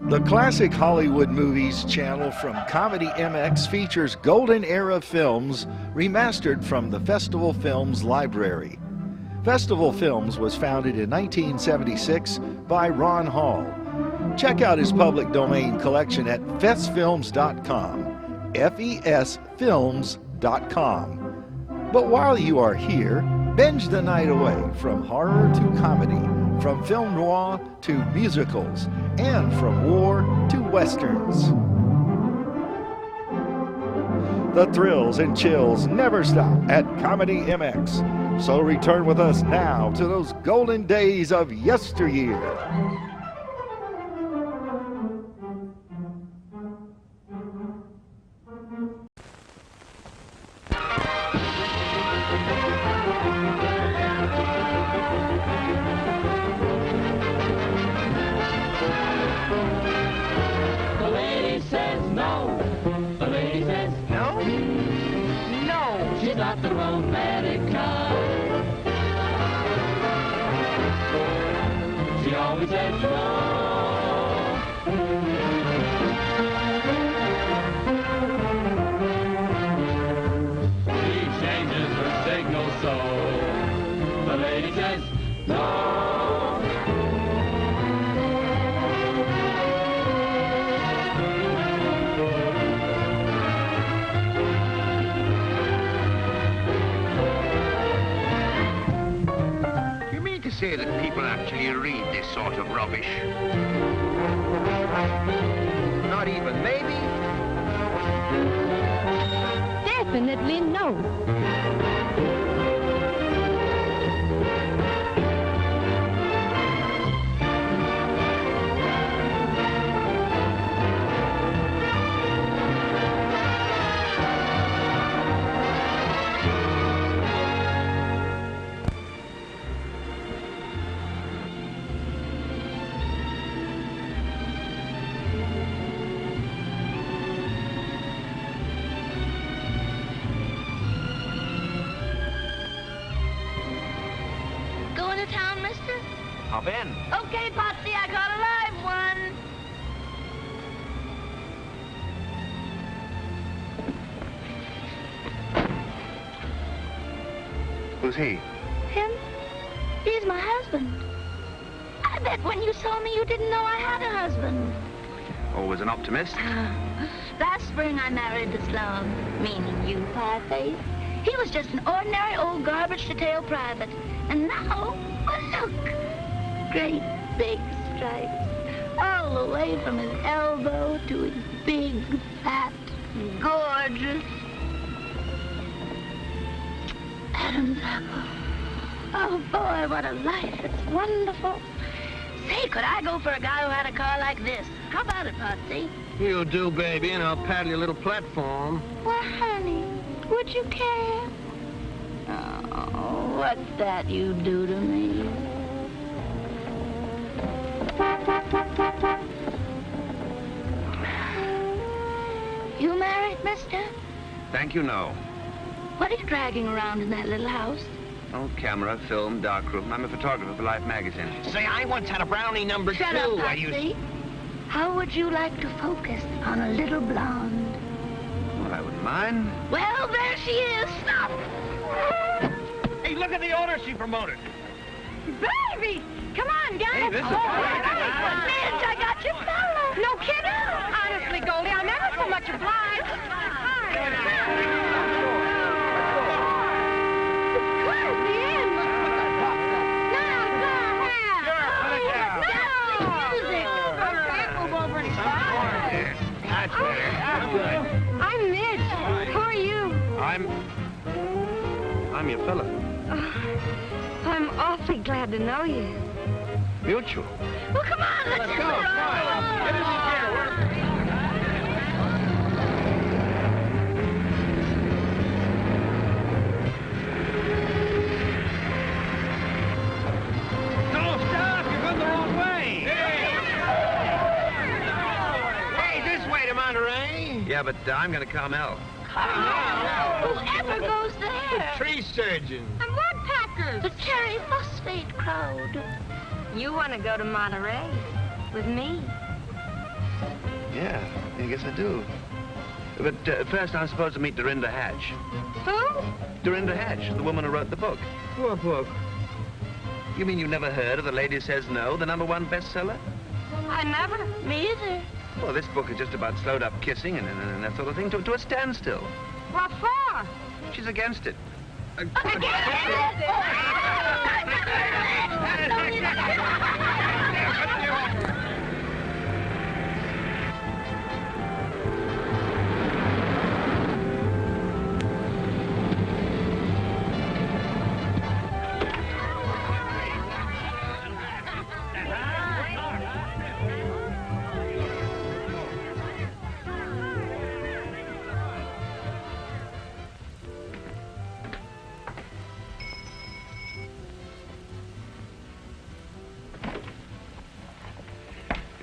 The Classic Hollywood Movies channel from Comedy MX features golden era films remastered from the Festival Films library. Festival Films was founded in 1976 by Ron Hall. Check out his public domain collection at festfilms.com, fesfilms.com. But while you are here, binge the night away from horror to comedy, from film noir to musicals, and from war to westerns. The thrills and chills never stop at Comedy MX. So return with us now to those golden days of yesteryear. Not the romantic kind. She always says no. She changes her signal so the lady says no. Say that people actually read this sort of rubbish. Not even, maybe? Definitely no. Hop in. Okay, Potsy, I got a live one. Who's he? Him? He's my husband. I bet when you saw me, you didn't know I had a husband. Always an optimist. Last spring, I married the slum, meaning you, Pie-Face. He was just an ordinary old garbage-to-tail private. And now, well, look. Great big stripes, all the way from his elbow to his big, fat, gorgeous Adam's apple. Oh, boy, what a life. It's wonderful. Say, could I go for a guy who had a car like this? How about it, Potsy? You do, baby, and I'll paddle your little platform. Well, honey, would you care? Oh, what's that you do to me? You married, mister? Thank you, no. What are you dragging around in that little house? Oh, camera, film, darkroom. I'm a photographer for Life magazine. Say, I once had a brownie number Shut 2. up, I Potsy. How would you like to focus on a little blonde? Well, I wouldn't mind. Well, there she is. Stop! Hey, look at the owner she promoted. Baby! Come on, guys! Hey, this is Midge, great. I got your fella! No kidding? Honestly, Goldie, I'm ever so much obliged. I'm Midge. Who are you? I'm your fella. I'm awfully glad to know you. Mutual. Well, come on, let's Go, fine. Get in the gear. No, stop! You're going the wrong way. Hey, this way to Monterey. Yeah, but I'm going to Carmel. Whoever goes there? Tree surgeon. And woodpeckers. The cherry phosphate crowd. You want to go to Monterey with me? Yeah, I guess I do. But first I'm supposed to meet Dorinda Hatch. Who? Dorinda Hatch, the woman who wrote the book. What book? You mean you've never heard of The Lady Says No, the #1 bestseller? I never. Me either. Well, this book is just about slowed up kissing and that sort of thing to a standstill. What for? She's against it.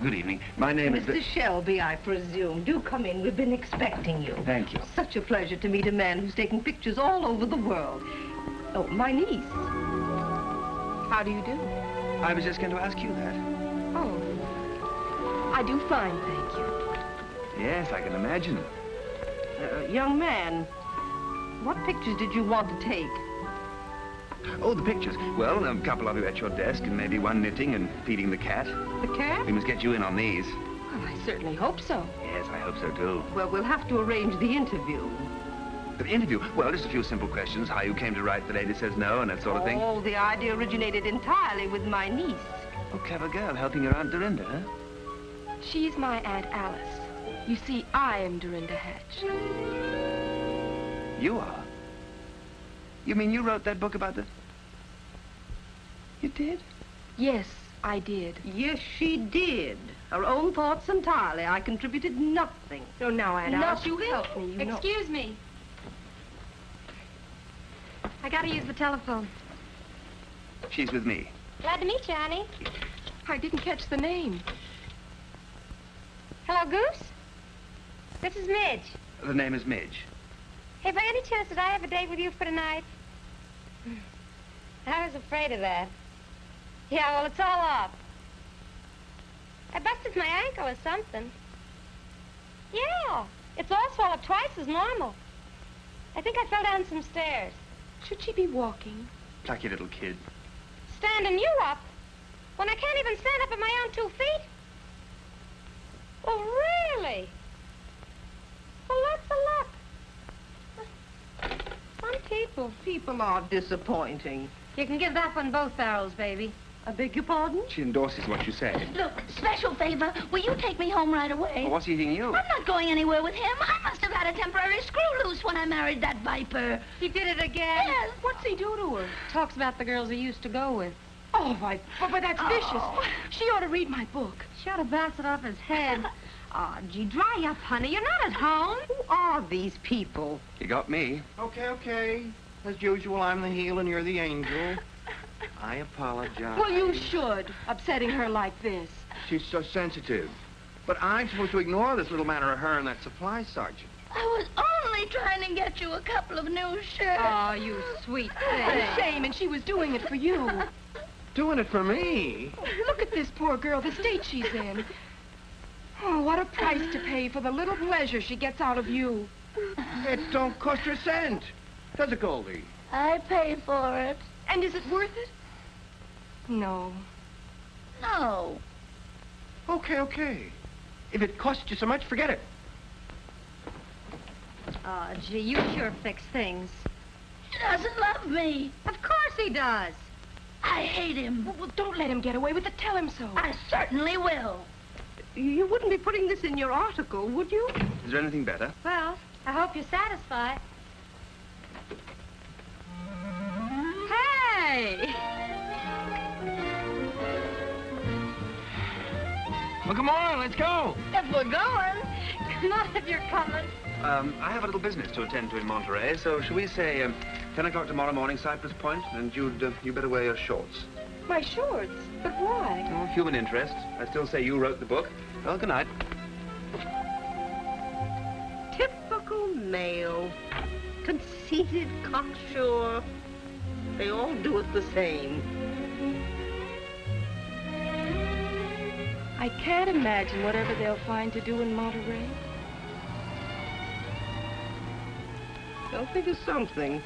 Good evening. My name is... Mr. Shelby, I presume. Do come in. We've been expecting you. Thank you. Such a pleasure to meet a man who's taken pictures all over the world. Oh, my niece. How do you do? I was just going to ask you that. Oh, I do fine, thank you. Yes, I can imagine. Young man, what pictures did you want to take? Oh, the pictures. Well, a couple of you at your desk, and maybe one knitting and feeding the cat. The cat? We must get you in on these. Well, I certainly hope so. Yes, I hope so, too. Well, we'll have to arrange the interview. The interview? Well, just a few simple questions. How you came to write The Lady Says No and that sort of thing. Oh, the idea originated entirely with my niece. Oh, clever girl, helping your Aunt Dorinda, huh? She's my Aunt Alice. You see, I am Dorinda Hatch. You are? You mean you wrote that book about the... You did? Yes, I did. Yes, she did. Her own thoughts entirely. I contributed nothing. So now, Aunt Alice, you Nothing. help me, you know. Excuse me. I gotta use the telephone. She's with me. Glad to meet you, honey. I didn't catch the name. Hello, Goose? This is Midge. The name is Midge. Hey, by any chance, did I have a date with you for tonight? I was afraid of that. Yeah, well, it's all up. I busted my ankle or something. Yeah, it's all swelled up twice as normal. I think I fell down some stairs. Should she be walking? Plucky little kid. Standing you up? When I can't even stand up on my own 2 feet? Oh, really? Well, that's a luck. Some people. People are disappointing. You can give that one both barrels, baby. I beg your pardon? She endorses what you say. Look, special favor. Will you take me home right away? Well, what's eating you? I'm not going anywhere with him. I must have had a temporary screw loose when I married that viper. He did it again. Yes. What's he do to her? Talks about the girls he used to go with. Oh, but that's Oh. vicious. She ought to read my book. She ought to bounce it off his head. Oh, gee, dry up, honey. You're not at home. Who are these people? You got me. Okay. As usual, I'm the heel and you're the angel. I apologize. Well, you should, upsetting her like this. She's so sensitive. But I'm supposed to ignore this little matter of her and that supply sergeant. I was only trying to get you a couple of new shirts. Oh, you sweet What thing. a shame, and she was doing it for you. Doing it for me? Look at this poor girl, the state she's in. Oh, what a price to pay for the little pleasure she gets out of you. It don't cost her a cent. Does it, Goldie? I pay for it. And is it worth it? No. No. Okay. If it costs you so much, forget it. Oh, gee, you sure fix things. He doesn't love me. Of course he does. I hate him. Well, don't let him get away with it. Tell him so. I certainly will. You wouldn't be putting this in your article, would you? Is there anything better? Well, I hope you're satisfied. Hey! Well, come on, let's go. If we're going. Come on if you're coming. I have a little business to attend to in Monterey, so shall we say 10 o'clock tomorrow morning, Cypress Point, and you better wear your shorts. My shorts? But why? Oh, human interest. I still say you wrote the book. Well, good night. Typical male. Conceited, cocksure. They all do it the same. I can't imagine whatever they'll find to do in Monterey. They'll think of something.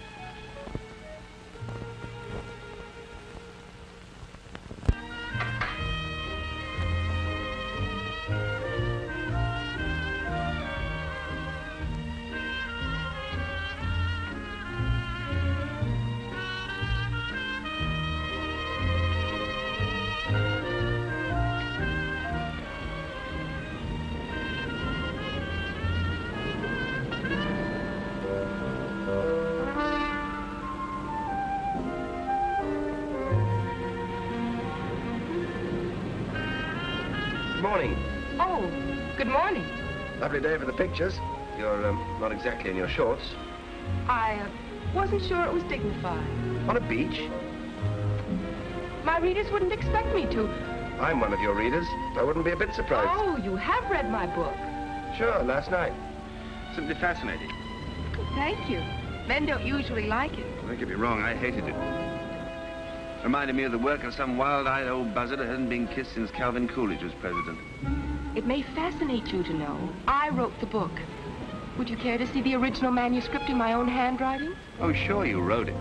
Morning. Oh, good morning. Lovely day for the pictures. You're not exactly in your shorts. I wasn't sure it was dignified. On a beach? My readers wouldn't expect me to. I'm one of your readers. I wouldn't be a bit surprised. Oh, you have read my book. Sure, last night. Simply fascinating. Thank you. Men don't usually like it. Don't get me wrong, I hated it. Reminded me of the work of some wild-eyed old buzzard who hasn't been kissed since Calvin Coolidge was president. It may fascinate you to know I wrote the book. Would you care to see the original manuscript in my own handwriting? Oh, sure, you wrote it.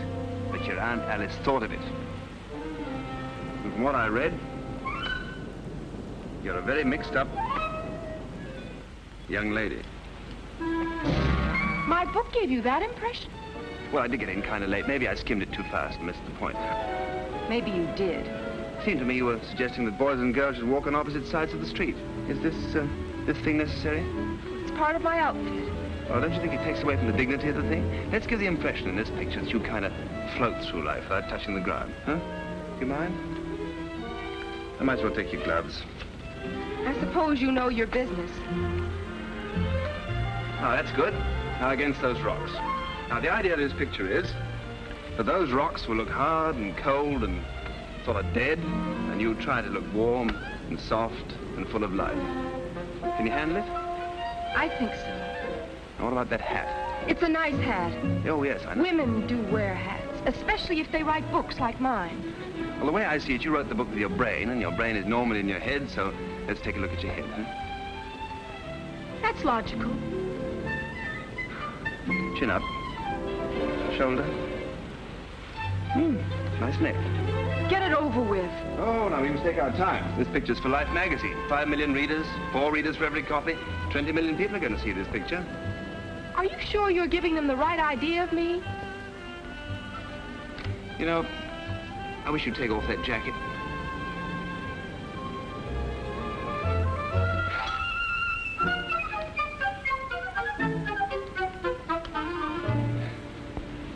But your Aunt Alice thought of it. And from what I read, you're a very mixed-up young lady. My book gave you that impression? Well, I did get in kind of late. Maybe I skimmed it too fast and missed the point. Maybe you did. It seemed to me you were suggesting that boys and girls should walk on opposite sides of the street. Is this thing necessary? It's part of my outfit. Well, don't you think it takes away from the dignity of the thing? Let's give the impression in this picture that you kind of float through life without touching the ground, huh? You mind? I might as well take your gloves. I suppose you know your business. Oh, that's good. Now, against those rocks. Now, the idea of this picture is that those rocks will look hard and cold and sort of dead, and you try to look warm and soft and full of life. Can you handle it? I think so. Now, what about that hat? It's a nice hat. Oh, yes, I know. Women do wear hats, especially if they write books like mine. Well, the way I see it, you wrote the book with your brain, and your brain is normally in your head, so let's take a look at your head, huh? That's logical. Chin up. Shoulder. Nice neck. Get it over with. Oh, now we must take our time. This picture's for Life magazine. 5 million readers, 4 readers for every copy. 20 million people are going to see this picture. Are you sure you're giving them the right idea of me? You know, I wish you'd take off that jacket.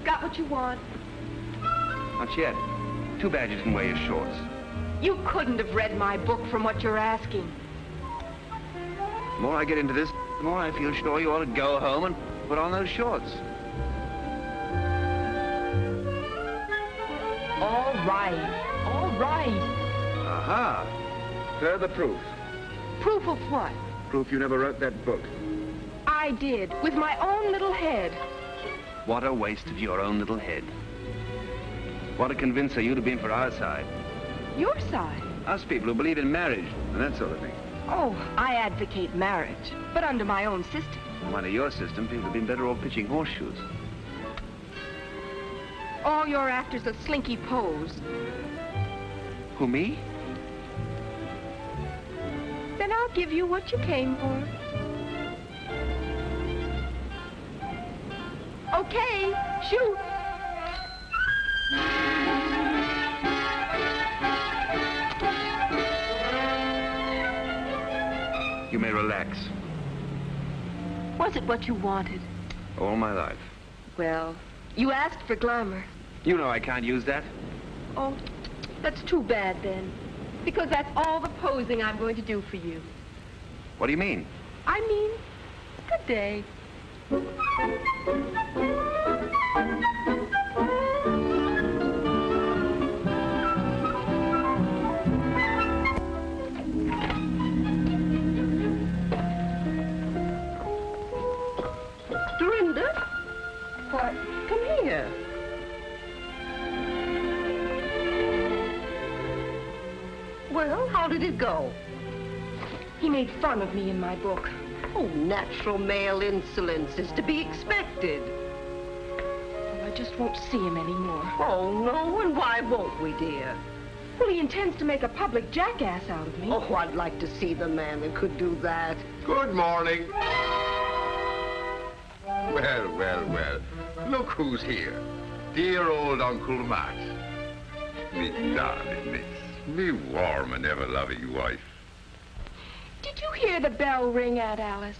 Got what you want? Not yet. Too bad you didn't wear your shorts. You couldn't have read my book from what you're asking. The more I get into this, the more I feel sure you ought to go home and put on those shorts. All right. All right. Aha. Further proof. Proof of what? Proof you never wrote that book. I did, with my own little head. What a waste of your own little head. What a convincer you'd have been for our side. Your side? Us people who believe in marriage and that sort of thing. Oh, I advocate marriage, but under my own system. Under your system, people have been better off pitching horseshoes. All you're after's a slinky pose. Who, me? Then I'll give you what you came for. Okay, shoot. You may relax. Was it what you wanted? All my life. Well, you asked for glamour. You know I can't use that. Oh, that's too bad then. Because that's all the posing I'm going to do for you. What do you mean? I mean, good day. Dorinda? Why, come here. Well, how did it go? made fun of me in my book. Oh, natural male insolence is to be expected. Well, I just won't see him anymore. Oh, no, and why won't we, dear? Well, he intends to make a public jackass out of me. Oh, I'd like to see the man that could do that. Good morning. Well, well, well. Look who's here. Dear old Uncle Matt. Me darling miss. Me warm and ever-loving wife. Did you hear the bell ring, Aunt Alice?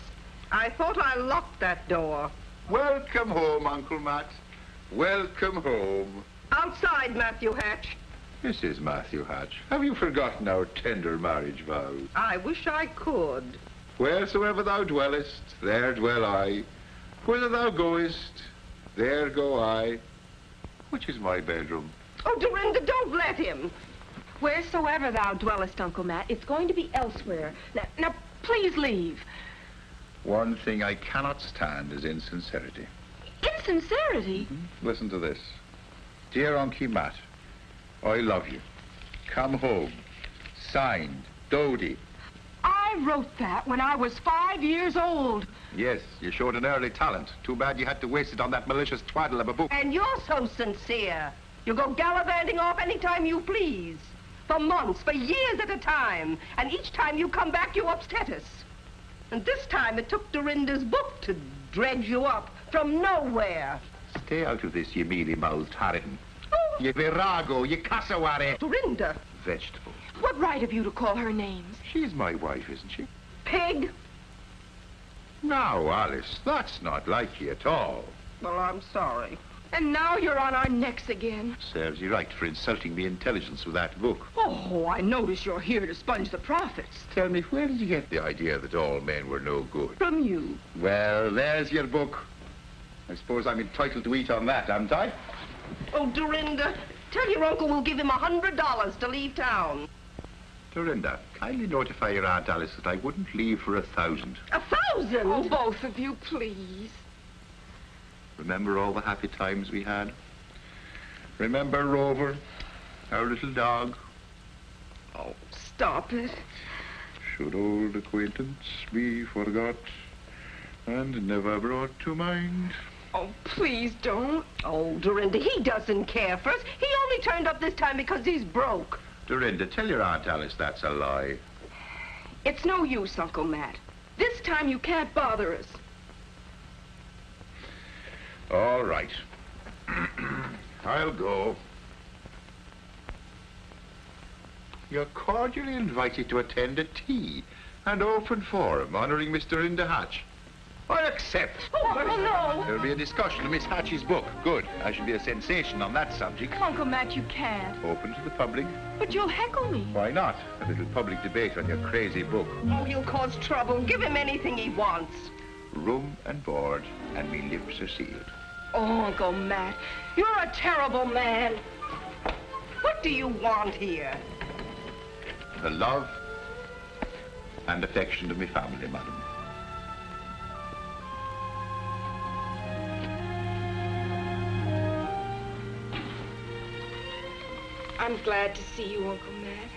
I thought I locked that door. Welcome home, Uncle Matt. Welcome home. Outside, Matthew Hatch. Mrs. Matthew Hatch, have you forgotten our tender marriage vows? I wish I could. Wheresoever thou dwellest, there dwell I. Whither thou goest, there go I. Which is my bedroom? Oh, Dorinda, don't let him. Wheresoever thou dwellest, Uncle Matt, it's going to be elsewhere. Now, please leave. One thing I cannot stand is insincerity. Insincerity? Listen to this. Dear Uncle Matt, I love you. Come home. Signed, Dodie. I wrote that when I was 5 years old. Yes, you showed an early talent. Too bad you had to waste it on that malicious twaddle of a book. And you're so sincere. You go gallivanting off any time you please. For months, for years at a time. And each time you come back, you upset us. And this time it took Dorinda's book to dredge you up from nowhere. Stay out of this, you mealy-mouthed harridan. Oh. You virago, you cassowary. Dorinda. Vegetable. What right have you to call her names? She's my wife, isn't she? Pig. Now, Alice, that's not like you at all. Well, I'm sorry. And now you're on our necks again. Serves you right for insulting me intelligence with that book. Oh, I notice you're here to sponge the profits. Tell me, where did you get the idea that all men were no good? From you. Well, there's your book. I suppose I'm entitled to eat on that, haven't I? Oh, Dorinda, tell your uncle we'll give him $100 to leave town. Dorinda, kindly notify your Aunt Alice that I wouldn't leave for 1,000. 1,000? Oh, both of you, please. Remember all the happy times we had? Remember Rover, our little dog? Oh, stop it. Should old acquaintance be forgot and never brought to mind? Oh, please don't. Oh, Dorinda, he doesn't care for us. He only turned up this time because he's broke. Dorinda, tell your Aunt Alice that's a lie. It's no use, Uncle Matt. This time you can't bother us. All right. I'll go. You're cordially invited to attend a tea and open forum honoring Mr. Dorinda Hatch. I accept. Oh, no. There'll be a discussion of Miss Hatch's book. Good. I shall be a sensation on that subject. Uncle Matt, you can't. Open to the public. But you'll heckle me. Why not? A little public debate on your crazy book. Oh, he'll cause trouble. Give him anything he wants. Room and board, and me lips are sealed. Oh, Uncle Matt, you're a terrible man. What do you want here? The love and affection of me family, madam. I'm glad to see you, Uncle Matt.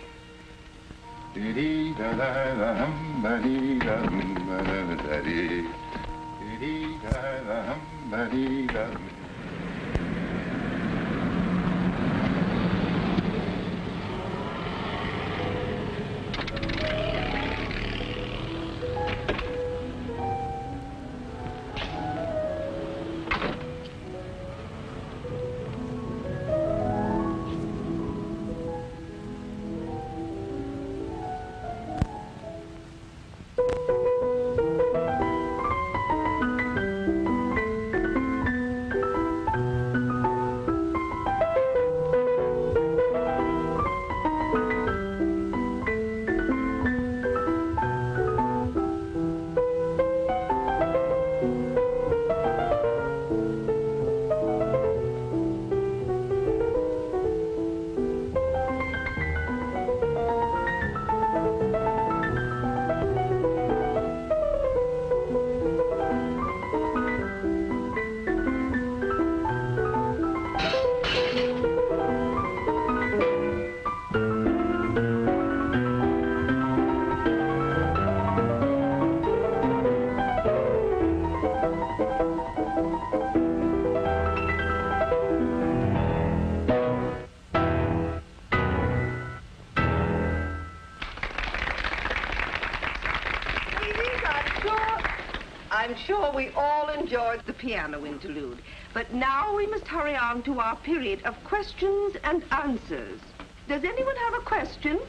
I'm sure we all enjoyed the piano interlude. But now we must hurry on to our period of questions and answers. Does anyone have a question?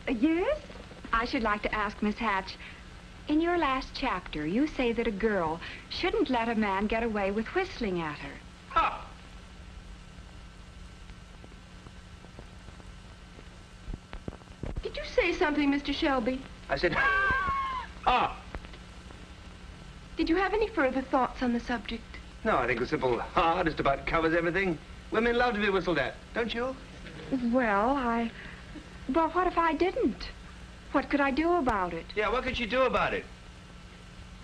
Yes? I should like to ask Miss Hatch, in your last chapter, you say that a girl shouldn't let a man get away with whistling at her. Ha! Did you say something, Mr. Shelby? I said, ha! Did you have any further thoughts on the subject? No, I think the simple ha just about covers everything. Women love to be whistled at, don't you? Well, Well, what if I didn't? What could I do about it? Yeah, what could you do about it?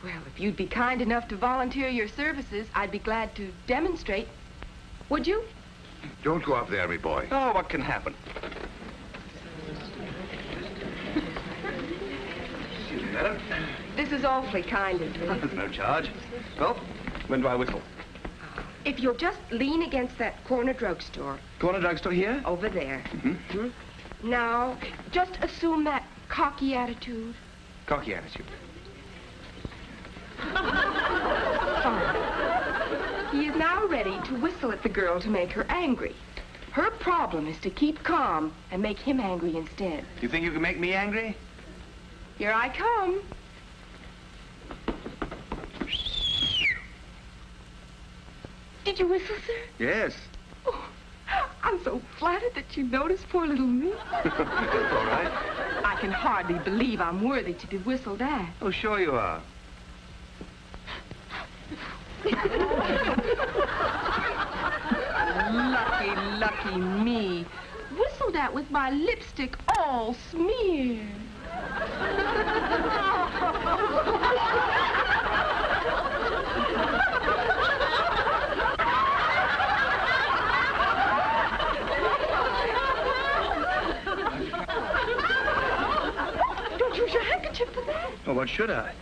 Well, if you'd be kind enough to volunteer your services, I'd be glad to demonstrate. Would you? Don't go up there, me boy. Oh, what can happen? Excuse me, madam. This is awfully kind of you. There's no charge. Well, when do I whistle? If you'll just lean against that corner drugstore. Corner drugstore here? Over there. Mm-hmm. Now, just assume that cocky attitude. Cocky attitude. Fine. He is now ready to whistle at the girl to make her angry. Her problem is to keep calm and make him angry instead. You think you can make me angry? Here I come. Did you whistle, sir? Yes. Oh, I'm so flattered that you noticed poor little me. That's all right. I can hardly believe I'm worthy to be whistled at. Oh, sure you are. Lucky me. Whistled at with my lipstick all smeared. Don't use your handkerchief for that. Oh, what should I?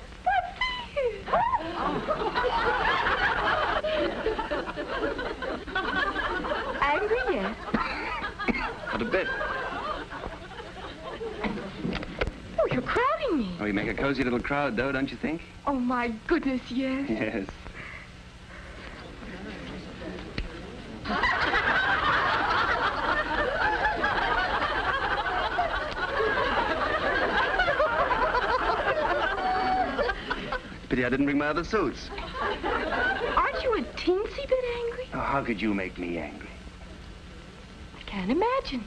Angry yet? Not a bit. Oh, you're crowding me. Oh, you make a cozy little crowd, though, don't you think? Oh, my goodness, yes. Yes. Pity I didn't bring my other suits. Aren't you a teensy bit angry? Oh, how could you make me angry? I can't imagine.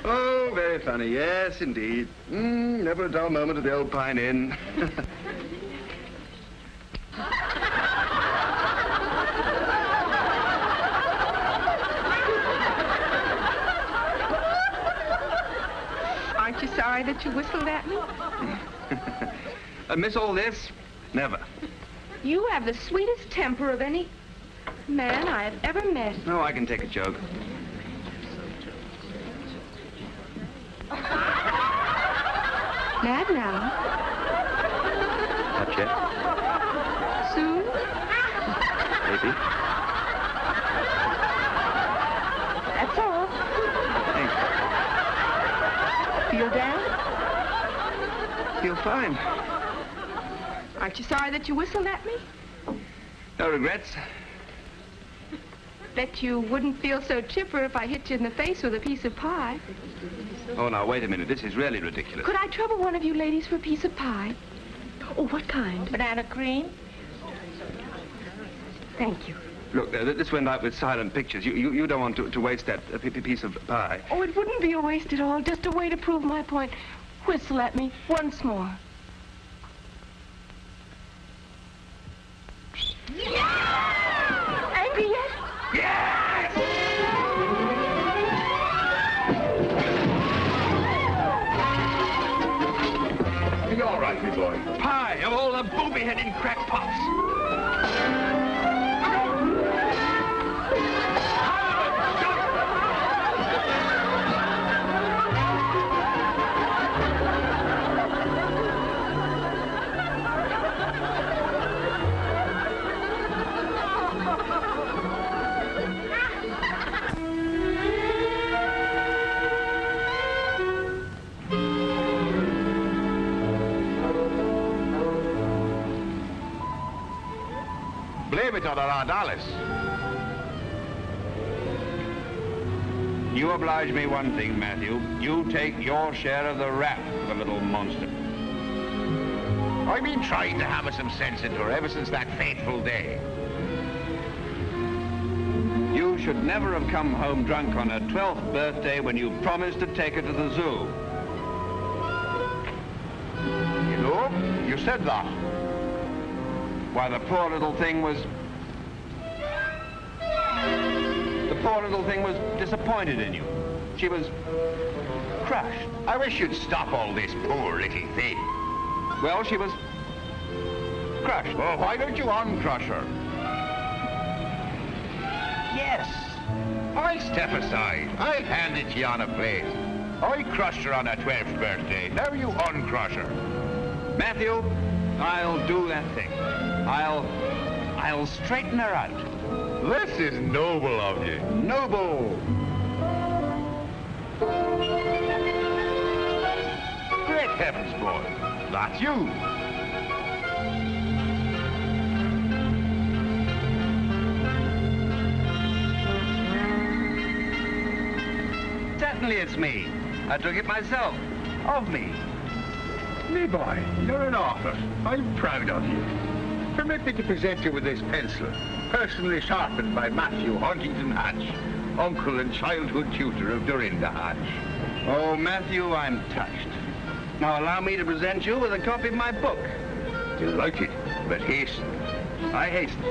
Oh, very funny. Yes, indeed. Never a dull moment at the old Pine Inn. Aren't you sorry that you whistled at me? I miss all this? Never. You have the sweetest temper of any man I have ever met. Oh, I can take a joke. Mad now. Not yet. Soon? Maybe. That's all. Thanks. Feel down? Feel fine. Aren't you sorry that you whistled at me? No regrets. Bet you wouldn't feel so chipper if I hit you in the face with a piece of pie. Oh, now, wait a minute. This is really ridiculous. Could I trouble one of you ladies for a piece of pie? Oh, what kind? Banana cream? Thank you. Look, this went out with silent pictures. You don't want to waste that piece of pie. Oh, it wouldn't be a waste at all. Just a way to prove my point. Whistle at me once more. Angry yet? Yes! You're all right, me boy. Pie of all the booby-headed crackpots. Blame it on our Aunt Alice. You oblige me one thing, Matthew. You take your share of the rap for the little monster. I've been trying to hammer some sense into her ever since that fateful day. You should never have come home drunk on her 12th birthday when you promised to take her to the zoo. You know, you said that. Why, the poor little thing was disappointed in you. She was crushed. I wish you'd stop all this poor little thing. Well, she was crushed. Well, why don't you uncrush her? Yes. I'll step aside. I'll hand it to you on a plate. I crushed her on her 12th birthday. Now you uncrush her. Matthew, I'll do that thing. I'll straighten her out. This is noble of you. Noble. Great heavens, boy. That's you. Certainly it's me. I took it myself. Of me. Me boy, you're an author. I'm proud of you. Permit me to present you with this pencil, personally sharpened by Matthew Huntington Hatch, uncle and childhood tutor of Dorinda Hatch. Oh, Matthew, I'm touched. Now allow me to present you with a copy of my book. Delighted, but hasten. I hasten.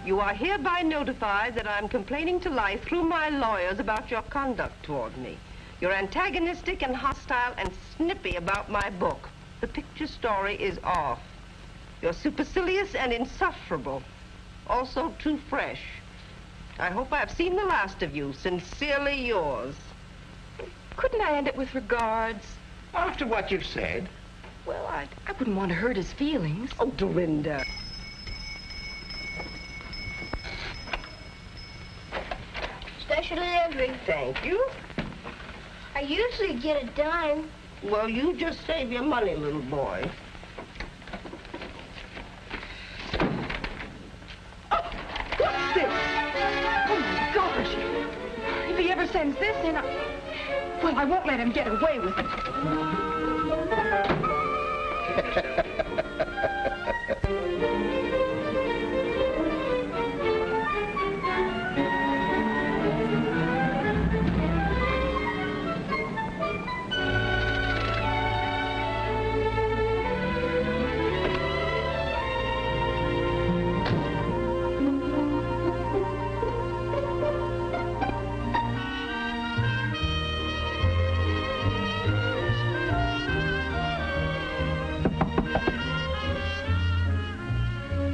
You are hereby notified that I'm complaining to life through my lawyers about your conduct toward me. You're antagonistic and hostile and snippy about my book. The picture story is off. You're supercilious and insufferable. Also too fresh. I hope I've seen the last of you. Sincerely yours. Couldn't I end it with regards? After what you've said? Well, I wouldn't want to hurt his feelings. Oh, Dorinda. Special delivery. Thank you. I usually get a dime. Well, you just save your money, little boy. Oh, what's this? Oh, my gosh. If he ever sends this in, well, I won't let him get away with it.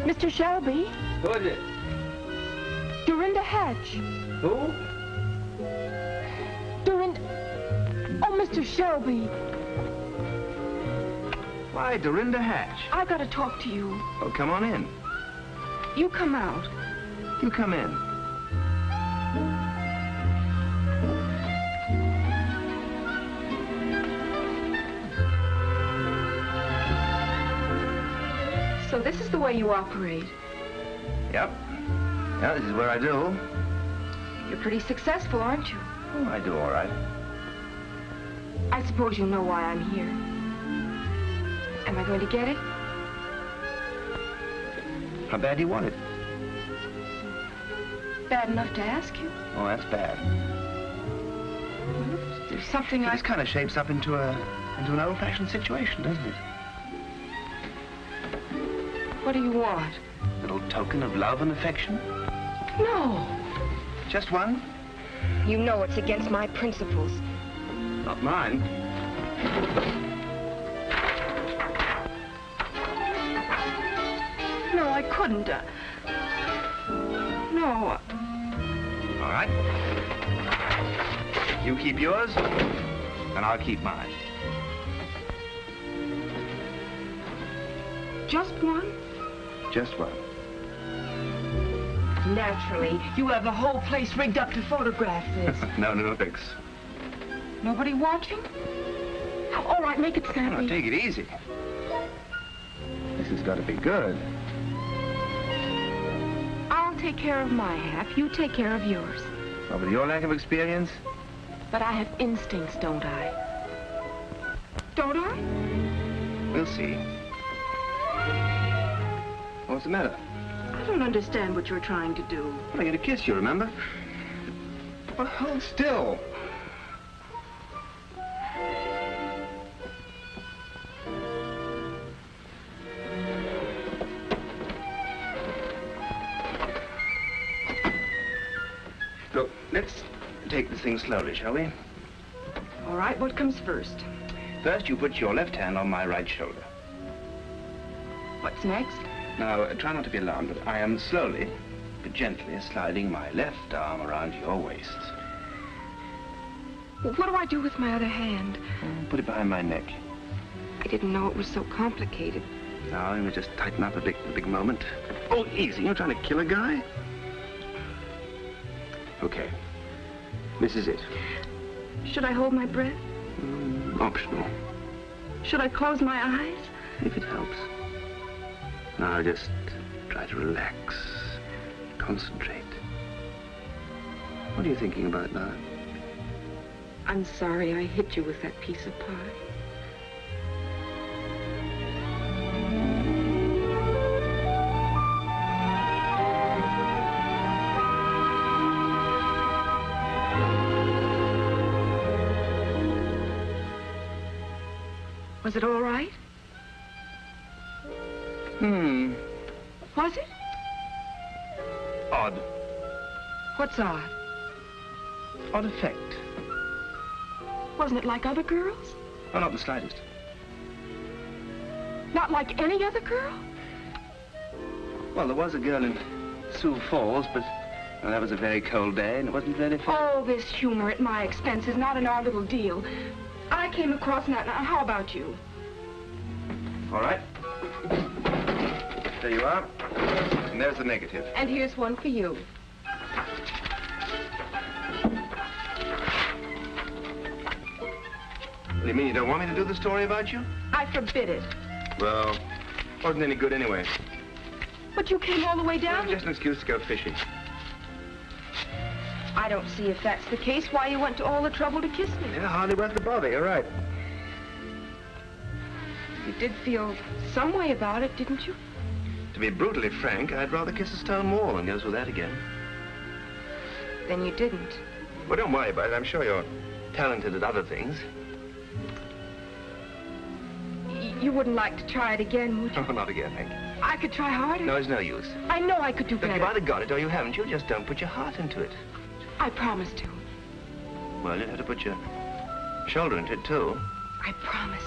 Mr. Shelby. Who is it? Dorinda Hatch. Who? Dorinda... Oh, Mr. Shelby. Why, Dorinda Hatch. I gotta talk to you. Oh, come on in. You come out. You come in. So this is the way you operate. Yep. Yeah, this is where I do. You're pretty successful, aren't you? Oh, I do all right. I suppose you know why I'm here. Am I going to get it? How bad do you want it? Bad enough to ask you. Oh, that's bad. There's something This kind of shapes up into an old-fashioned situation, doesn't it? What do you want? Little token of love and affection? No. Just one? You know it's against my principles. Not mine. No, I couldn't. No. All right. You keep yours, and I'll keep mine. Just one? Just one. Naturally. You have the whole place rigged up to photograph this. No, thanks. Nobody watching? All right, make it snappy. No, take it easy. This has got to be good. I'll take care of my half. You take care of yours. Well, with your lack of experience? But I have instincts, don't I? Don't I? We'll see. What's the matter? I don't understand what you're trying to do. Well, I get a kiss, you remember? Well, hold still. Look, let's take this thing slowly, shall we? All right, what comes first? First, you put your left hand on my right shoulder. What's next? Now, try not to be alarmed, but I am slowly, but gently sliding my left arm around your waist. What do I do with my other hand? Put it behind my neck. I didn't know it was so complicated. Now, let me just tighten up a big moment. Oh, easy. You're trying to kill a guy? Okay. This is it. Should I hold my breath? Optional. Should I close my eyes? If it helps. Now, just try to relax. Concentrate. What are you thinking about now? I'm sorry I hit you with that piece of pie. Was it all right? Was it? Odd. What's odd? Odd effect. Wasn't it like other girls? Oh, not the slightest. Not like any other girl? Well, there was a girl in Sioux Falls, but well, that was a very cold day, and it wasn't very fair. Oh, this humor at my expense is not in our little deal. I came across that. Now, how about you? All right. There you are. And there's the negative. And here's one for you. What do you mean, you don't want me to do the story about you? I forbid it. Well, wasn't any good anyway. But you came all the way down? Just an excuse to go fishing. I don't see if that's the case, why you went to all the trouble to kiss me. Yeah, hardly worth the bother, you're right. You did feel some way about it, didn't you? To be brutally frank, I'd rather kiss a stone wall than go through that again. Then you didn't. Well, don't worry about it. I'm sure you're talented at other things. You wouldn't like to try it again, would you? Oh, not again, Hank. I could try harder. No, it's no use. I know I could do Look, better. you've either got it or you haven't. You just don't put your heart into it. I promise to. Well, you'd have to put your shoulder into it, too. I promise.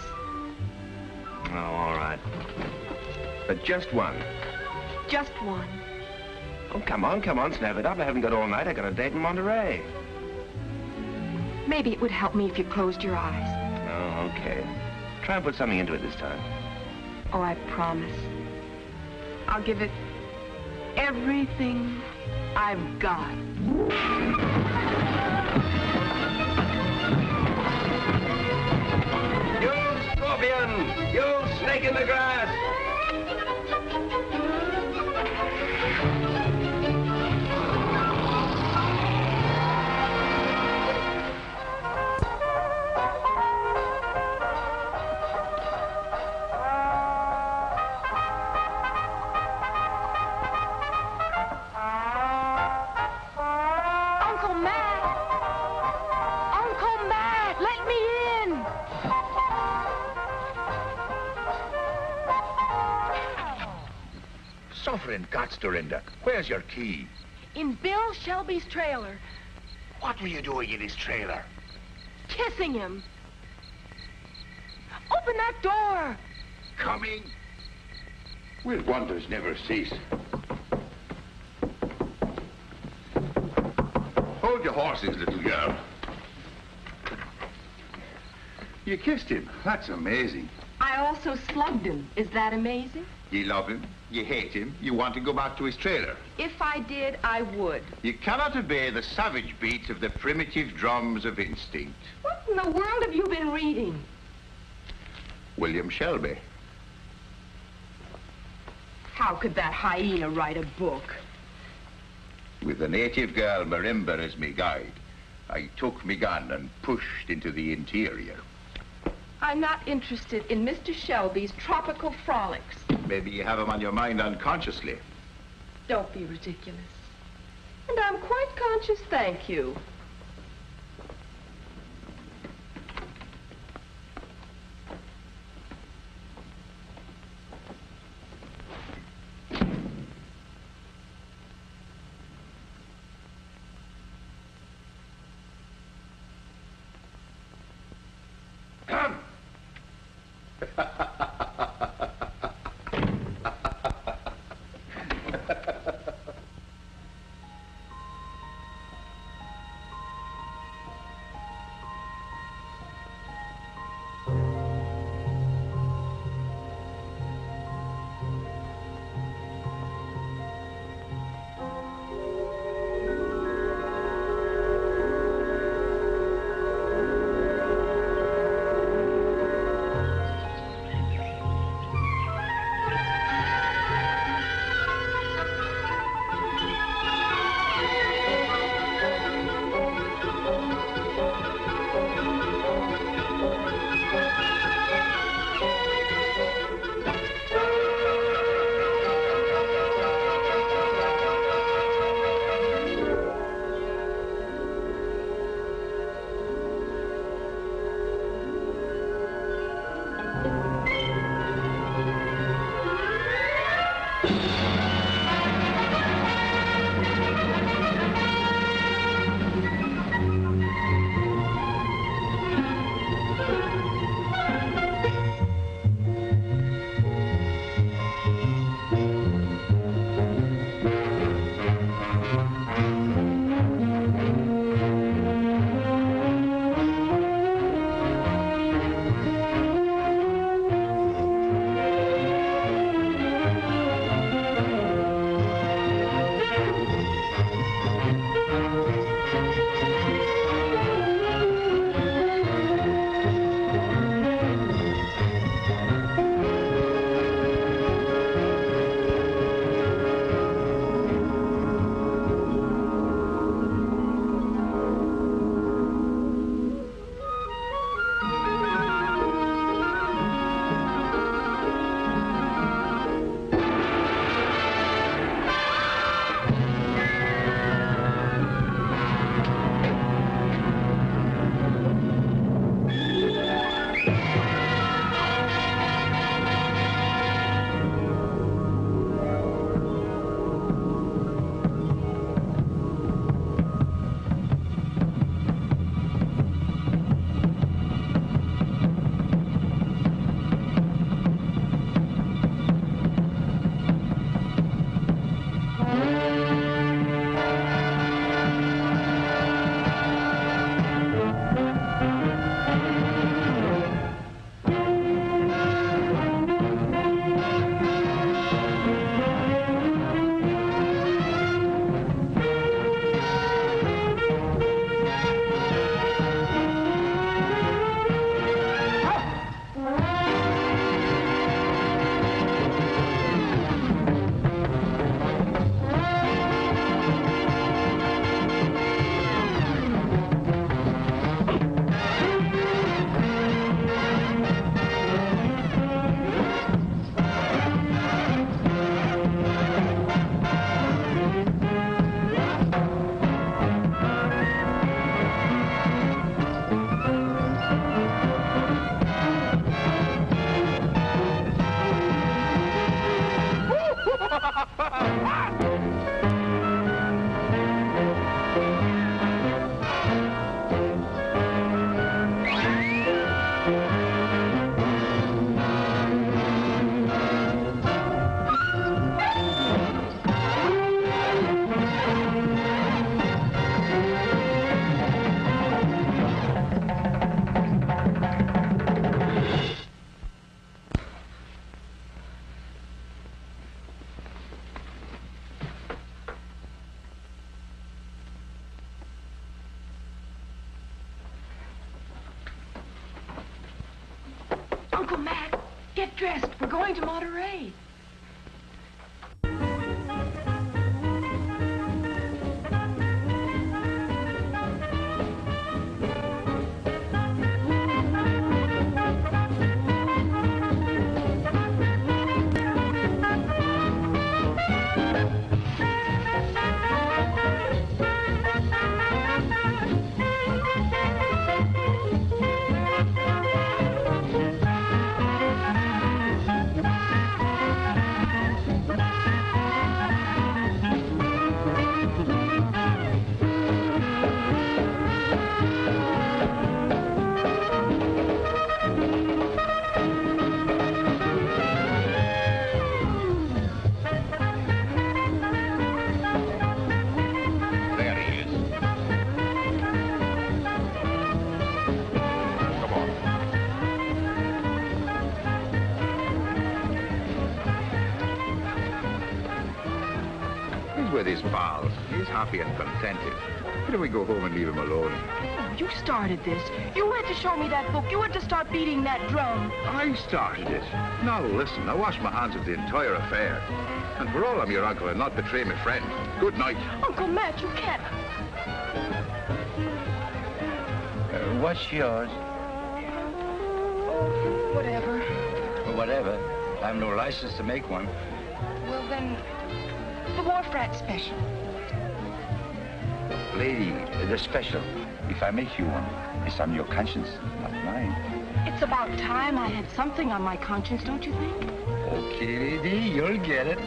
Oh, all right. But just one. Just one. Oh, come on, snap it up. I haven't got all night. I got a date in Monterey. Maybe it would help me if you closed your eyes. Oh, okay. Try and put something into it this time. Oh, I promise. I'll give it everything I've got. You scorpion! You snake in the grass! suffering guts, Dorinda. Where's your key? In Bill Shelby's trailer, What were you doing in his trailer? kissing him. Open that door. Coming. Will wonders never cease? Hold your horses, little girl. You kissed him. That's amazing. I also slugged him. Is that amazing? You love him, you hate him, you want to go back to his trailer. If I did, I would. You cannot obey the savage beats of the primitive drums of instinct. What in the world have you been reading? William Shelby. How could that hyena write a book? With the native girl Marimba as me guide, I took me gun and pushed into the interior. I'm not interested in Mr. Shelby's tropical frolics. Maybe you have him on your mind unconsciously. Don't be ridiculous. And I'm quite conscious, thank you. Come! Uncle Matt, get dressed. We're going to Monterey. With his pals. He's happy and contented. Why don't we go home and leave him alone? Oh, you started this. You had to show me that book. You had to start beating that drum. I started it. Now listen, I wash my hands of the entire affair. And for all I'm your uncle and not betray my friend. Good night. Uncle Matt, you can't. What's yours? Whatever. Well, whatever. I have no license to make one. Well, then, the Wharf Rat Special. Lady, the special. If I make you one, it's on your conscience, not mine. It's about time I had something on my conscience, don't you think? Okay, lady, you'll get it.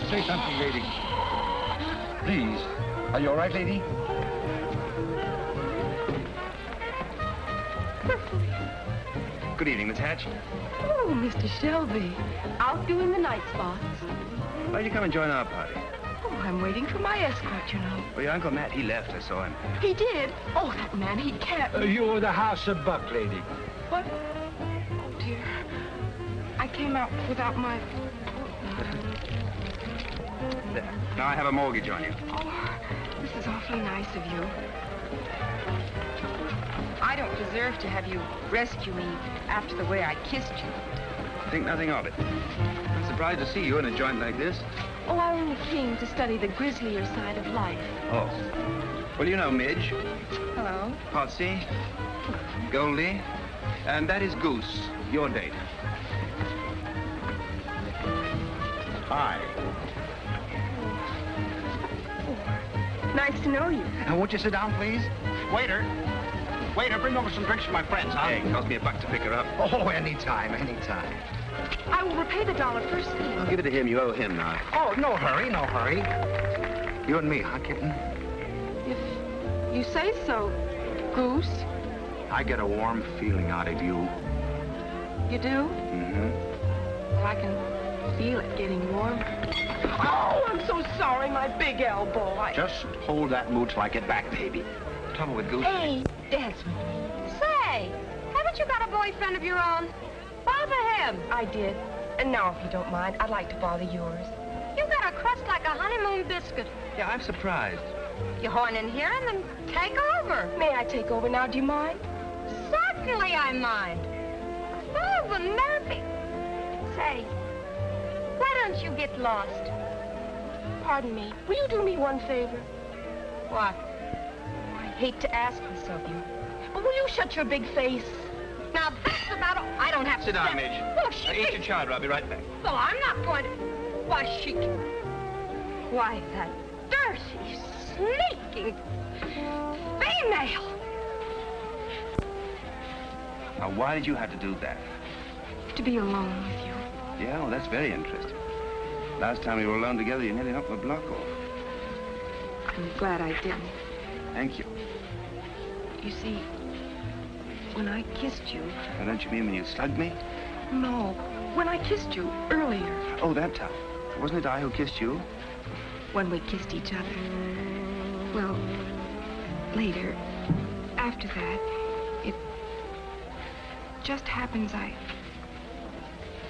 Say something, lady. Please. Are you all right, lady? Good evening, Miss Hatch. Oh, Mr. Shelby. Out doing the night spots. Why'd you come and join our party? Oh, I'm waiting for my escort, you know. Well, your Uncle Matt, he left. I saw him. He did? Oh, that man, he can't. You're the house of Buck, lady. What? Oh, dear. I came out without my... There. Now I have a mortgage on you. Oh, this is awfully nice of you. I don't deserve to have you rescue me after the way I kissed you. Think nothing of it. I'm surprised to see you in a joint like this. Oh, I only came to study the grislier side of life. Oh. Well, you know Midge, Hello? Potsy, Goldie, and that is Goose, your date. Hi. Nice to know you. Won't you sit down, please? Waiter. Waiter, bring over some drinks for my friends, huh? Hey, it cost me $1 to pick her up. Oh, anytime, anytime. I will repay the $1 first thing. I'll give it to him. You owe him now. Oh, no hurry, no hurry. You and me, huh, kitten? If you say so, Goose. I get a warm feeling out of you. You do? Mm-hmm. Well, I can feel it getting warmer. Oh, I'm so sorry, my big elbow. Just hold that mooch till I get back, baby. Trouble with Goose. Hey, dance with me. Say, haven't you got a boyfriend of your own? Bother him. I did. And now, if you don't mind, I'd like to bother yours. You got a crush just like a honeymoon biscuit. Yeah, I'm surprised. You horn in here and then take over. May I take over now? Do you mind? Certainly I mind. Oh, the nervy. Say, why don't you get lost? Pardon me. Will you do me one favor? What? I hate to ask this of you, but will you shut your big face? Now, that's about all. I don't have Sit to down, say- Midge. Well, she Eat your child, I'll be right back. Well, I'm not going to... Why, she... Why, that dirty, sneaking female. Now, why did you have to do that? To be alone with you. Yeah, well, that's very interesting. Last time we were alone together, you nearly knocked my block off. I'm glad I didn't. Thank you. You see, when I kissed you... Now, don't you mean when you slugged me? No, when I kissed you earlier. Oh, that time. Wasn't it I who kissed you? When we kissed each other. Well, later, after that, it just happens I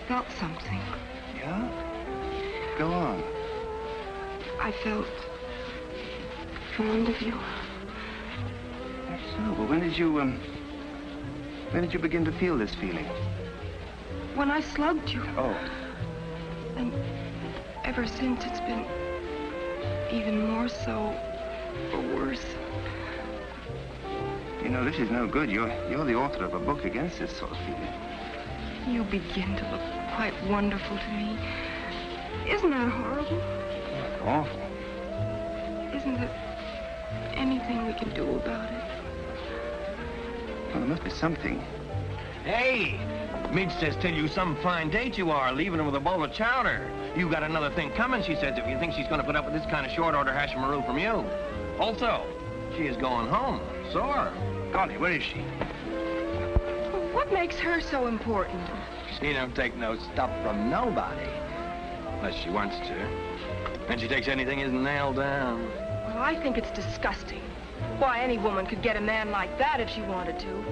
felt something. Yeah? Go on. I felt fond of you. That's so. But when did you begin to feel this feeling? When I slugged you. Oh. And ever since, it's been even more so, or worse. You know, this is no good. You're the author of a book against this sort of feeling. You begin to look quite wonderful to me. Isn't that horrible? Awful. Isn't there anything we can do about it? Well, there must be something. Hey! Midge says tell you some fine date you are, leaving her with a bowl of chowder. You got another thing coming, she says, if you think she's going to put up with this kind of short-order hash and maroon from you. Also, she is going home. Sore. Golly, where is she? What makes her so important? She don't take no stuff from nobody. Unless she wants to. And she takes anything isn't nailed down. Well, I think it's disgusting. Why, any woman could get a man like that if she wanted to.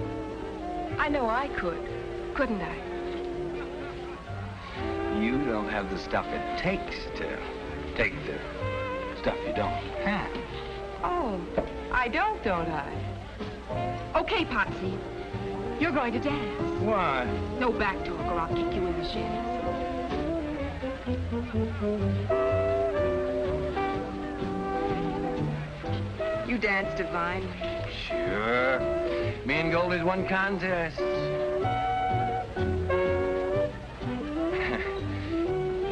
I know I could, couldn't I? You don't have the stuff it takes to take the stuff you don't have. Oh, I don't I? Okay, Potsy. You're going to dance. Why? No back talk or I'll kick you in the shins. You dance divinely. Sure. Me and Goldie's won contests.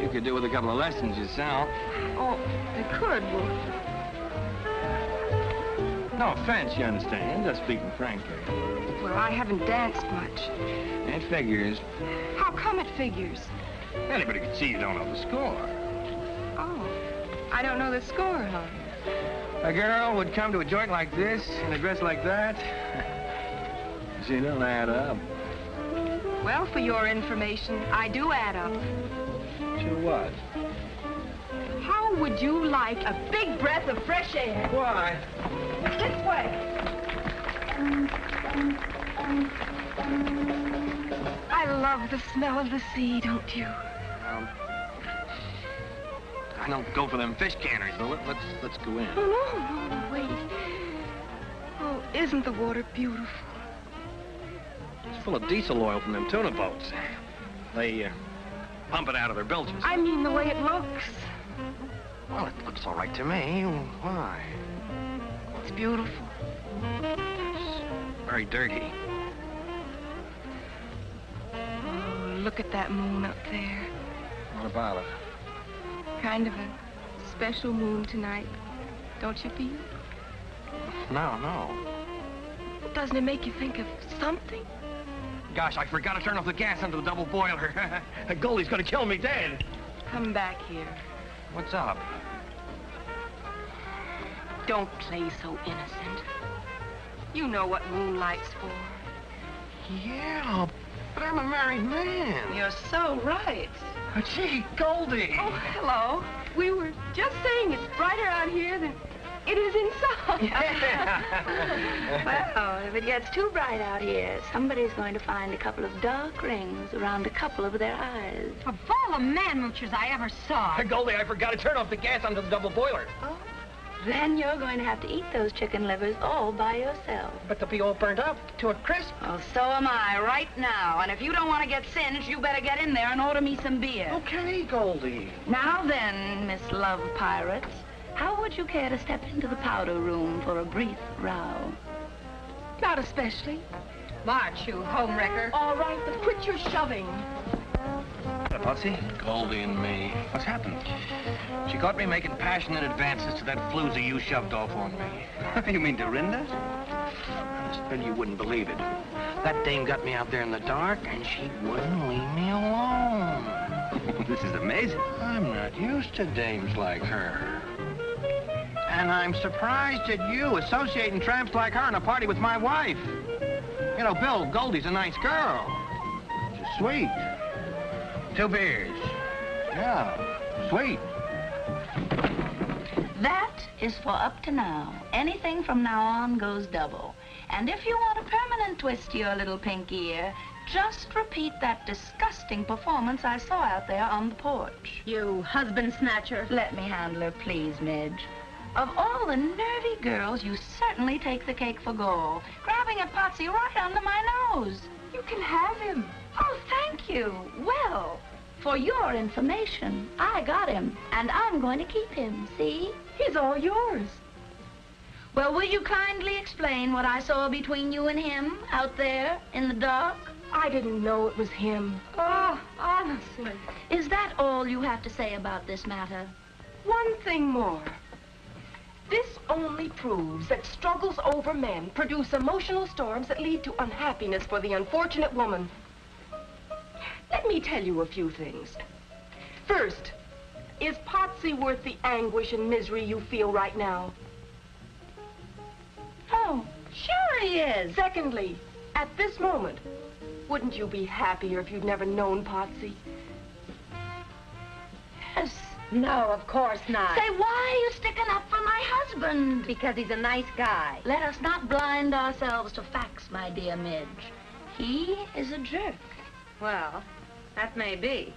You could do with a couple of lessons yourself. Oh, I could, well... No offense, you understand. Just speaking frankly. Well, I haven't danced much. It figures. How come it figures? Anybody can see you don't know the score. Oh, I don't know the score, huh? A girl would come to a joint like this in a dress like that. She don't add up. Well, for your information, I do add up. Sure what? How would you like a big breath of fresh air? Why? This way. I love the smell of the sea, don't you? I don't go for them fish canners, though. Let's go in. Oh, no, wait. Oh, isn't the water beautiful? It's full of diesel oil from them tuna boats. They pump it out of their bilges. I mean the way it looks. Well, it looks all right to me. Why? It's beautiful. It's very dirty. Oh, look at that moon up there. What about it? Kind of a special moon tonight, don't you feel? No. Doesn't it make you think of something? Gosh, I forgot to turn off the gas under the double boiler. Goldie's gonna kill me dead. Come back here. What's up? Don't play so innocent. You know what moonlight's for. Yeah, but I'm a married man. You're so right. Gee, Goldie. Oh, hello. We were just saying it's brighter out here than It is inside. Well, if it gets too bright out here, somebody's going to find a couple of dark rings around a couple of their eyes. Of all the man-moochers I ever saw. Goldie, I forgot to turn off the gas under the double boiler. Oh, then you're going to have to eat those chicken livers all by yourself. But they'll be all burnt up to a crisp. Well, so am I right now. And if you don't want to get singed, you better get in there and order me some beer. Okay, Goldie. Now then, Miss Love Pirates, how would you care to step into the powder room for a brief row? Not especially. March, you homewrecker. All right, but quit your shoving. Potsy? Goldie and me. What's happened? She caught me making passionate advances to that floozy you shoved off on me. You mean Dorinda? Well, you wouldn't believe it. That dame got me out there in the dark, and she wouldn't leave me alone. This is amazing. I'm not used to dames like her. And I'm surprised at you associating tramps like her in a party with my wife. You know, Bill, Goldie's a nice girl. She's sweet. 2 beers. Yeah, sweet. That is for up to now. Anything from now on goes double. And if you want a permanent twist to your little pink ear, just repeat that disgusting performance I saw out there on the porch. You husband snatcher. Let me handle her, please, Midge. Of all the nervy girls, you certainly take the cake for gold, grabbing at Potsy right under my nose. You can have him. Oh, thank you. Well, for your information, I got him, and I'm going to keep him, see? He's all yours. Well, will you kindly explain what I saw between you and him out there in the dark? I didn't know it was him. Oh, honestly. Is that all you have to say about this matter? One thing more. This only proves that struggles over men produce emotional storms that lead to unhappiness for the unfortunate woman. Let me tell you a few things. First, is Potsy worth the anguish and misery you feel right now? Oh, sure he is. Secondly, at this moment, wouldn't you be happier if you'd never known Potsy? Yes. No, of course not. Say, why are you sticking up for my husband? Because he's a nice guy. Let us not blind ourselves to facts, my dear Midge. He is a jerk. Well, that may be.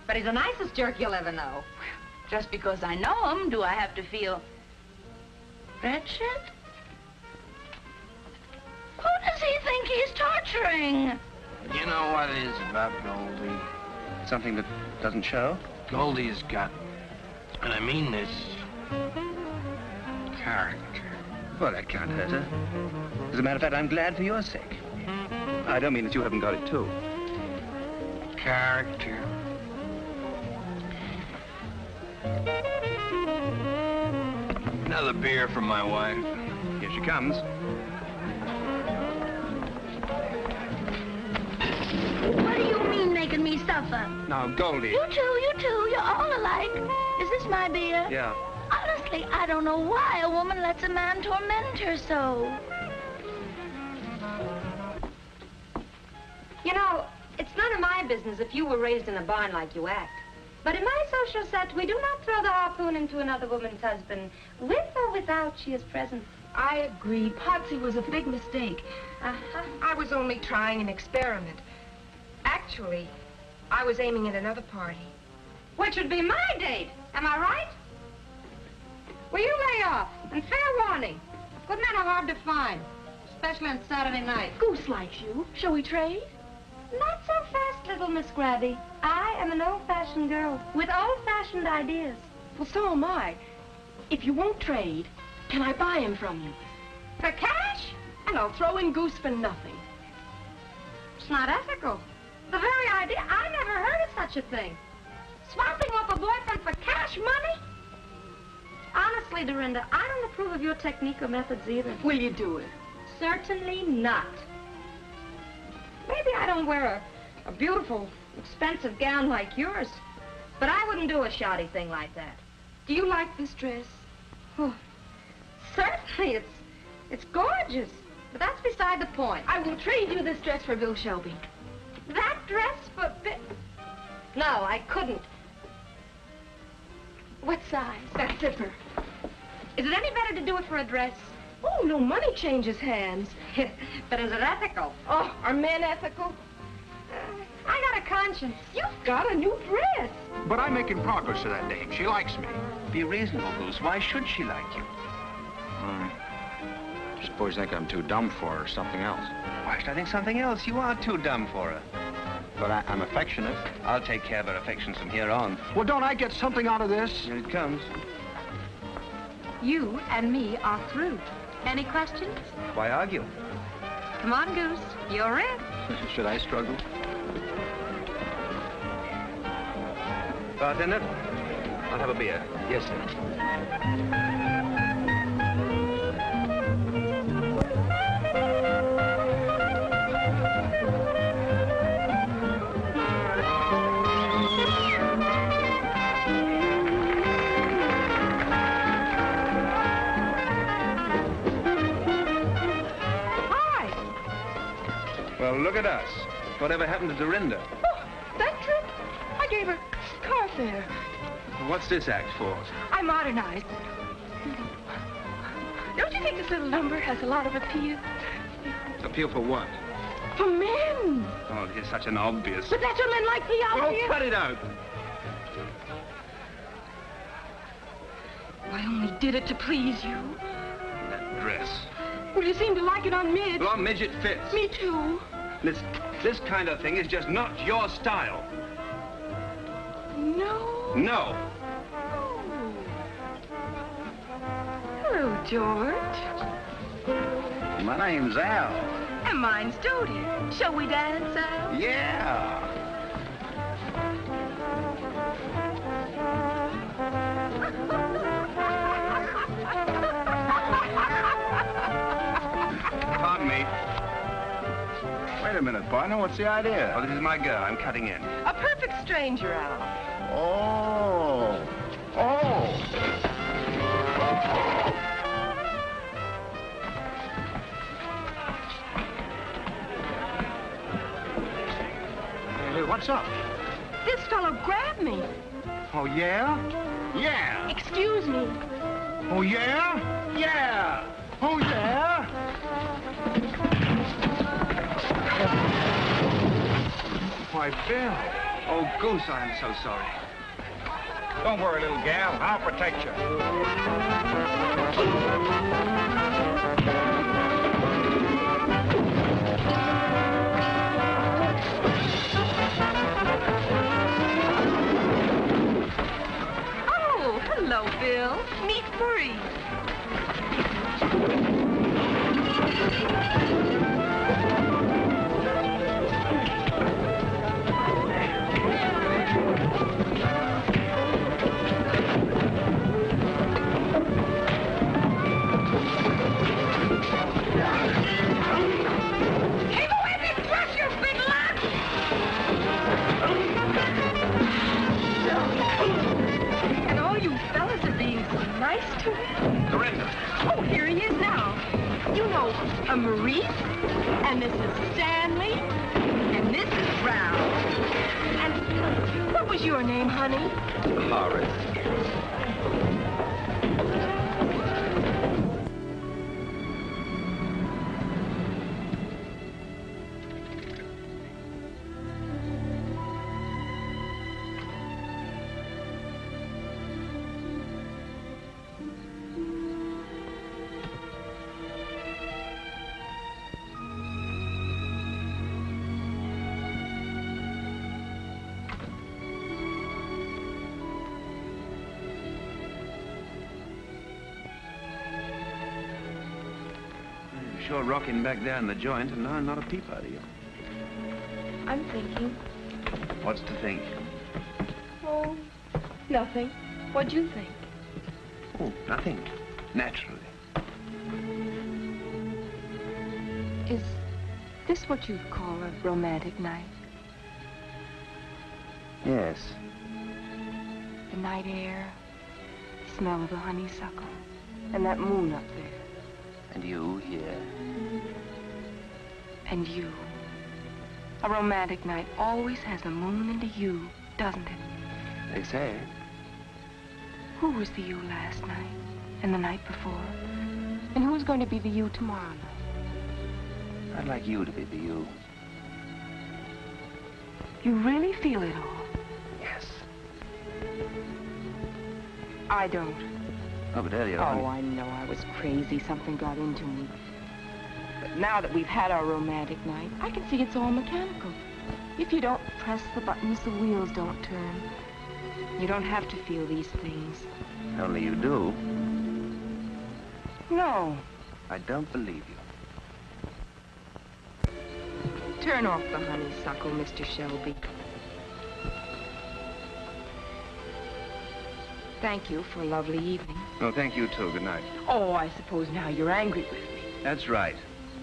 But he's the nicest jerk you'll ever know. Just because I know him, do I have to feel wretched? Who does he think he's torturing? You know what it is about Goldie? Something that doesn't show? Goldie's got, and I mean this, character. Well, that can't hurt her. As a matter of fact, I'm glad for your sake. I don't mean that you haven't got it, too. Character. Another beer from my wife. Here she comes. What do you mean making me suffer? Now, Goldie. You two, you're all alike. Is this my beer? Yeah. Honestly, I don't know why a woman lets a man torment her so. You know, it's none of my business if you were raised in a barn like you act. But in my social set, we do not throw the harpoon into another woman's husband, with or without she is present. I agree. Potsy was a big mistake. I was only trying an experiment. Actually, I was aiming at another party. Which would be my date. Am I right? Well, you lay off. And fair warning. Good men are hard to find, especially on Saturday night. Goose likes you. Shall we trade? Not so fast, little Miss Grabby. I am an old-fashioned girl with old-fashioned ideas. Well, so am I. If you won't trade, can I buy him from you? For cash? And I'll throw in Goose for nothing. It's not ethical. The very idea, I never heard of such a thing. Swapping off a boyfriend for cash money? Honestly, Dorinda, I don't approve of your technique or methods either. Will you do it? Certainly not. Maybe I don't wear a beautiful, expensive gown like yours, but I wouldn't do a shoddy thing like that. Do you like this dress? Oh, certainly, it's gorgeous, but that's beside the point. I will trade you this dress for Bill Shelby. That dress for No, I couldn't. What size? That zipper. Is it any better to do it for a dress? Oh, no money changes hands. But is it ethical? Oh, are men ethical? I got a conscience. You've got a new dress. But I'm making progress to that dame. She likes me. Be reasonable, Goose. Why should she like you? Suppose you think I'm too dumb for her or something else. Why should I think something else? You are too dumb for her. But I'm affectionate. I'll take care of her affections from here on. Well, don't I get something out of this? Here it comes. You and me are through. Any questions? Why argue? Come on, Goose. You're in. Should I struggle? Bartender, I'll have a beer. Yes, sir. Well, look at us. Whatever happened to Dorinda? Oh, that trip? I gave her car fare. What's this act for? I modernized. Don't you think this little number has a lot of appeal? Appeal for what? For men. Oh, it's such an obvious... But that's what men like the Oh, obvious. cut it out. I only did it to please you. That dress. Well, you seem to like it on Midge. Well, on Midge, it fits. Me too. This kind of thing is just not your style. No. No. Hello, George. My name's Al. And mine's Dodie. Shall we dance, Al? Yeah. Pardon me. Wait a minute, partner. What's the idea? Oh, this is my girl. I'm cutting in. A perfect stranger, Al. Oh. Oh. Hey, what's up? This fellow grabbed me. Oh, yeah? Yeah. Excuse me. Oh, yeah? Yeah. Oh, yeah? Why, Bill. Oh, Goose, I'm so sorry. Don't worry, little gal. I'll protect you. Oh, hello, Bill. Meet Marie. And all you fellas are being so nice to him. Dorinda. Oh, here he is now. You know, a Maurice, and this is Stanley, and this is Brown. And what was your name, honey? Horace. Sure rocking back there in the joint, and now not a peep out of you. I'm thinking. What's to think? Oh, nothing. What'd you think? Oh, nothing. Naturally. Is this what you'd call a romantic night? Yes. The night air, the smell of the honeysuckle, and that moon up there. And you here. And you. A romantic night always has the moon into you, doesn't it? They say. Who was the you last night? And the night before? And who's going to be the you tomorrow night? I'd like you to be the you. You really feel it all? Yes. I don't. Oh, but earlier on... Oh, I know I was crazy. Something got into me. But now that we've had our romantic night, I can see it's all mechanical. If you don't press the buttons, the wheels don't turn. You don't have to feel these things. Only you do. No. I don't believe you. Turn off the honeysuckle, Mr. Shelby. Thank you for a lovely evening. Oh, thank you, too. Good night. Oh, I suppose now you're angry with me. That's right.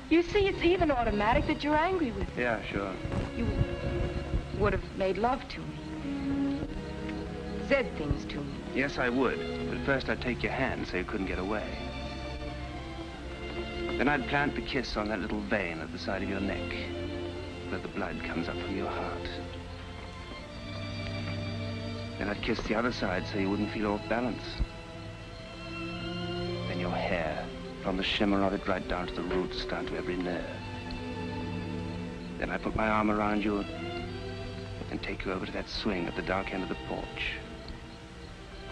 You see, it's even automatic that you're angry with me. Yeah, sure. You would have made love to me. Said things to me. Yes, I would. But first I'd take your hand so you couldn't get away. Then I'd plant the kiss on that little vein at the side of your neck, where the blood comes up from your heart. Then I'd kiss the other side so you wouldn't feel off balance. Then your hair, from the shimmer of it right down to the roots, down to every nerve. Then I'd put my arm around you and take you over to that swing at the dark end of the porch.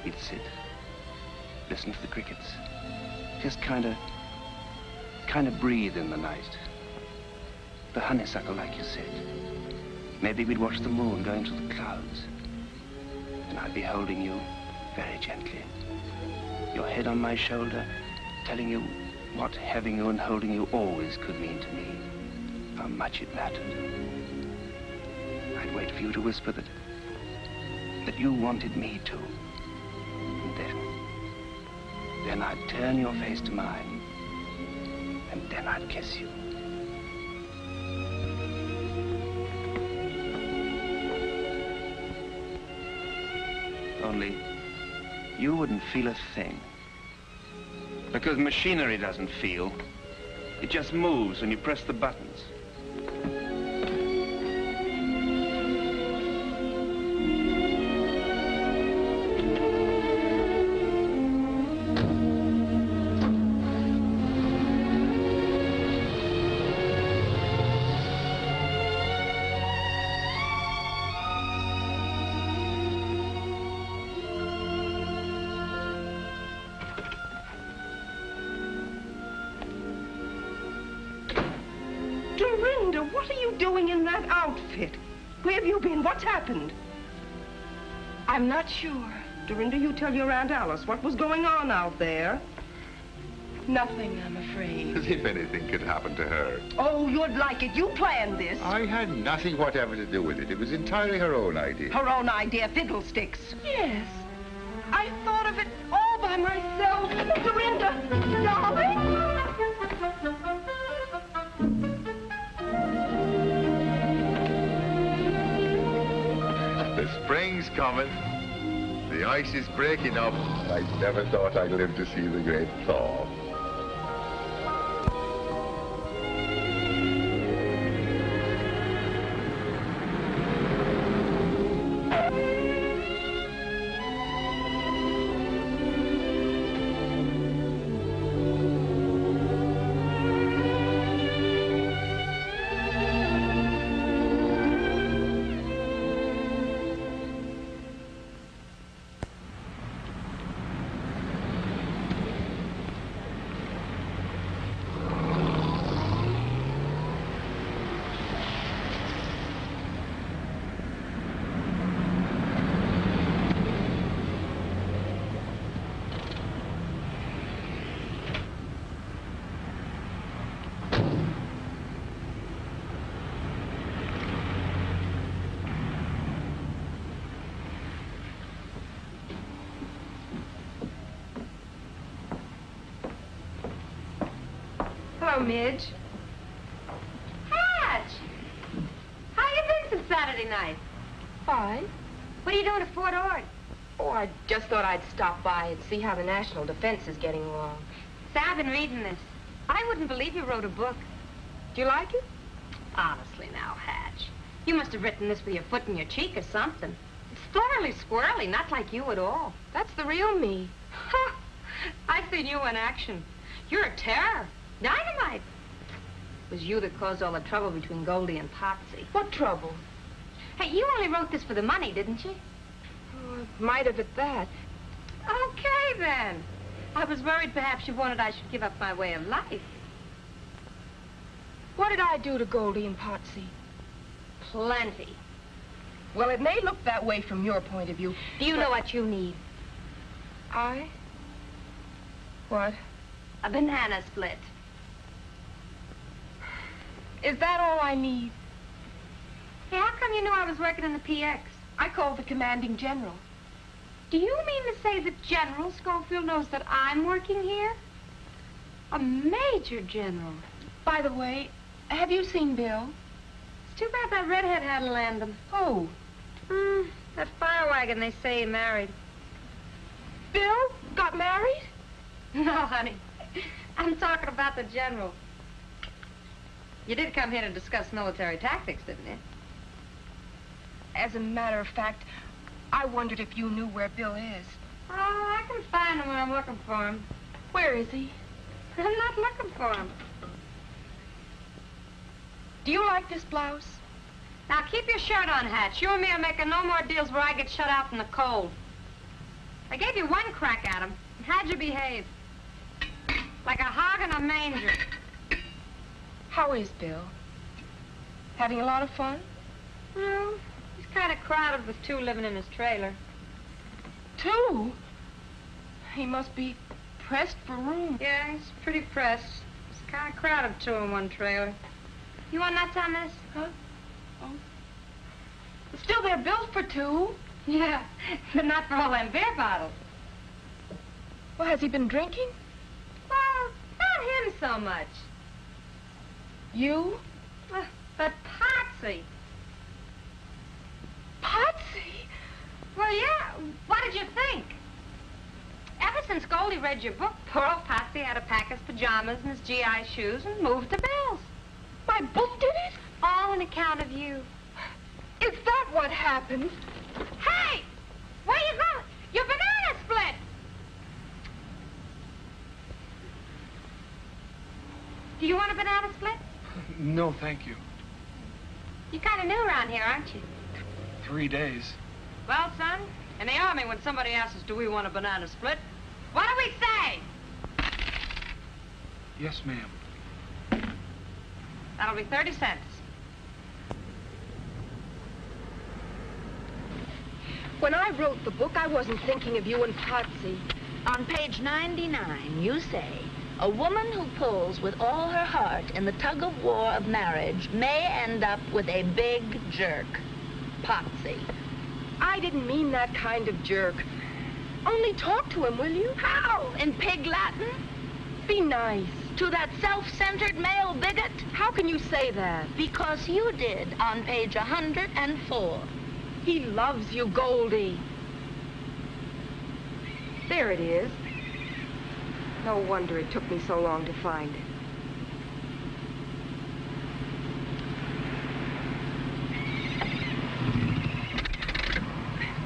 We'd sit, listen to the crickets, just kind of breathe in the night. The honeysuckle, like you said. Maybe we'd watch the moon going through the clouds. And I'd be holding you very gently. Your head on my shoulder, telling you what having you and holding you always could mean to me. How much it mattered. I'd wait for you to whisper that you wanted me to. And then I'd turn your face to mine. And then I'd kiss you. Only, you wouldn't feel a thing. Because machinery doesn't feel. It just moves when you press the buttons. What are you doing in that outfit? Where have you been? What's happened? I'm not sure. Dorinda, you tell your Aunt Alice what was going on out there. Nothing, I'm afraid. As if anything could happen to her. Oh, you'd like it. You planned this. I had nothing whatever to do with it. It was entirely her own idea. Her own idea, fiddlesticks. Yes. I thought of it all by myself. Dorinda, darling. The spring's coming. The ice is breaking up. I never thought I'd live to see the great thaw. Hello, Midge. Hatch! How you been since Saturday night? Fine. What are you doing at Fort Ord? Oh, I just thought I'd stop by and see how the national defense is getting along. Say, I've been reading this. I wouldn't believe you wrote a book. Do you like it? Honestly now, Hatch. You must have written this with your foot in your cheek or something. It's thoroughly squirrely, not like you at all. That's the real me. Ha! I I've seen you in action. You're a terror. Dynamite. It was you that caused all the trouble between Goldie and Potsy. What trouble? Hey, you only wrote this for the money, didn't you? Oh, might have at that. Okay, then. I was worried perhaps you wanted I should give up my way of life. What did I do to Goldie and Potsy? Plenty. Well, it may look that way from your point of view. Do you know what you need? I? What? A banana split. Is that all I need? Hey, how come you knew I was working in the PX? I called the commanding general. Do you mean to say that General Schofield knows that I'm working here? A major general. By the way, have you seen Bill? It's too bad that redhead had to land him. Who? That fire wagon they say he married. Bill got married? No, honey. I'm talking about the general. You did come here to discuss military tactics, didn't you? As a matter of fact, I wondered if you knew where Bill is. Oh, I can find him when I'm looking for him. Where is he? I'm not looking for him. Do you like this blouse? Now, keep your shirt on, Hatch. You and me are making no more deals where I get shut out from the cold. I gave you one crack at him. How'd you behave? Like a hog in a manger. How is Bill? Having a lot of fun? Well, he's kind of crowded with two living in his trailer. Two? He must be pressed for room. Yeah, he's pretty pressed. It's kind of crowded, two in one trailer. You want nuts on this? Huh? Oh. Still, they're built for two. Yeah, but not for all them beer bottles. Well, has he been drinking? Well, not him so much. You? But Potsy. Potsy? Well, yeah. What did you think? Ever since Goldie read your book, poor old Potsy had to pack his pajamas and his GI shoes and move to Bill's. My book did it? All on account of you. Is that what happened? Hey! Where you going? Your banana split! Do you want a banana split? No, thank you. You're kind of new around here, aren't you? 3 days. Well, son, in the Army, when somebody asks us, do we want a banana split, what do we say? Yes, ma'am. That'll be 30 cents. When I wrote the book, I wasn't thinking of you and Potsy. On page 99, you say, a woman who pulls with all her heart in the tug-of-war of marriage may end up with a big jerk. Potsy. I didn't mean that kind of jerk. Only talk to him, will you? How? In pig Latin? Be nice. To that self-centered male bigot? How can you say that? Because you did on page 104. He loves you, Goldie. There it is. No wonder it took me so long to find it.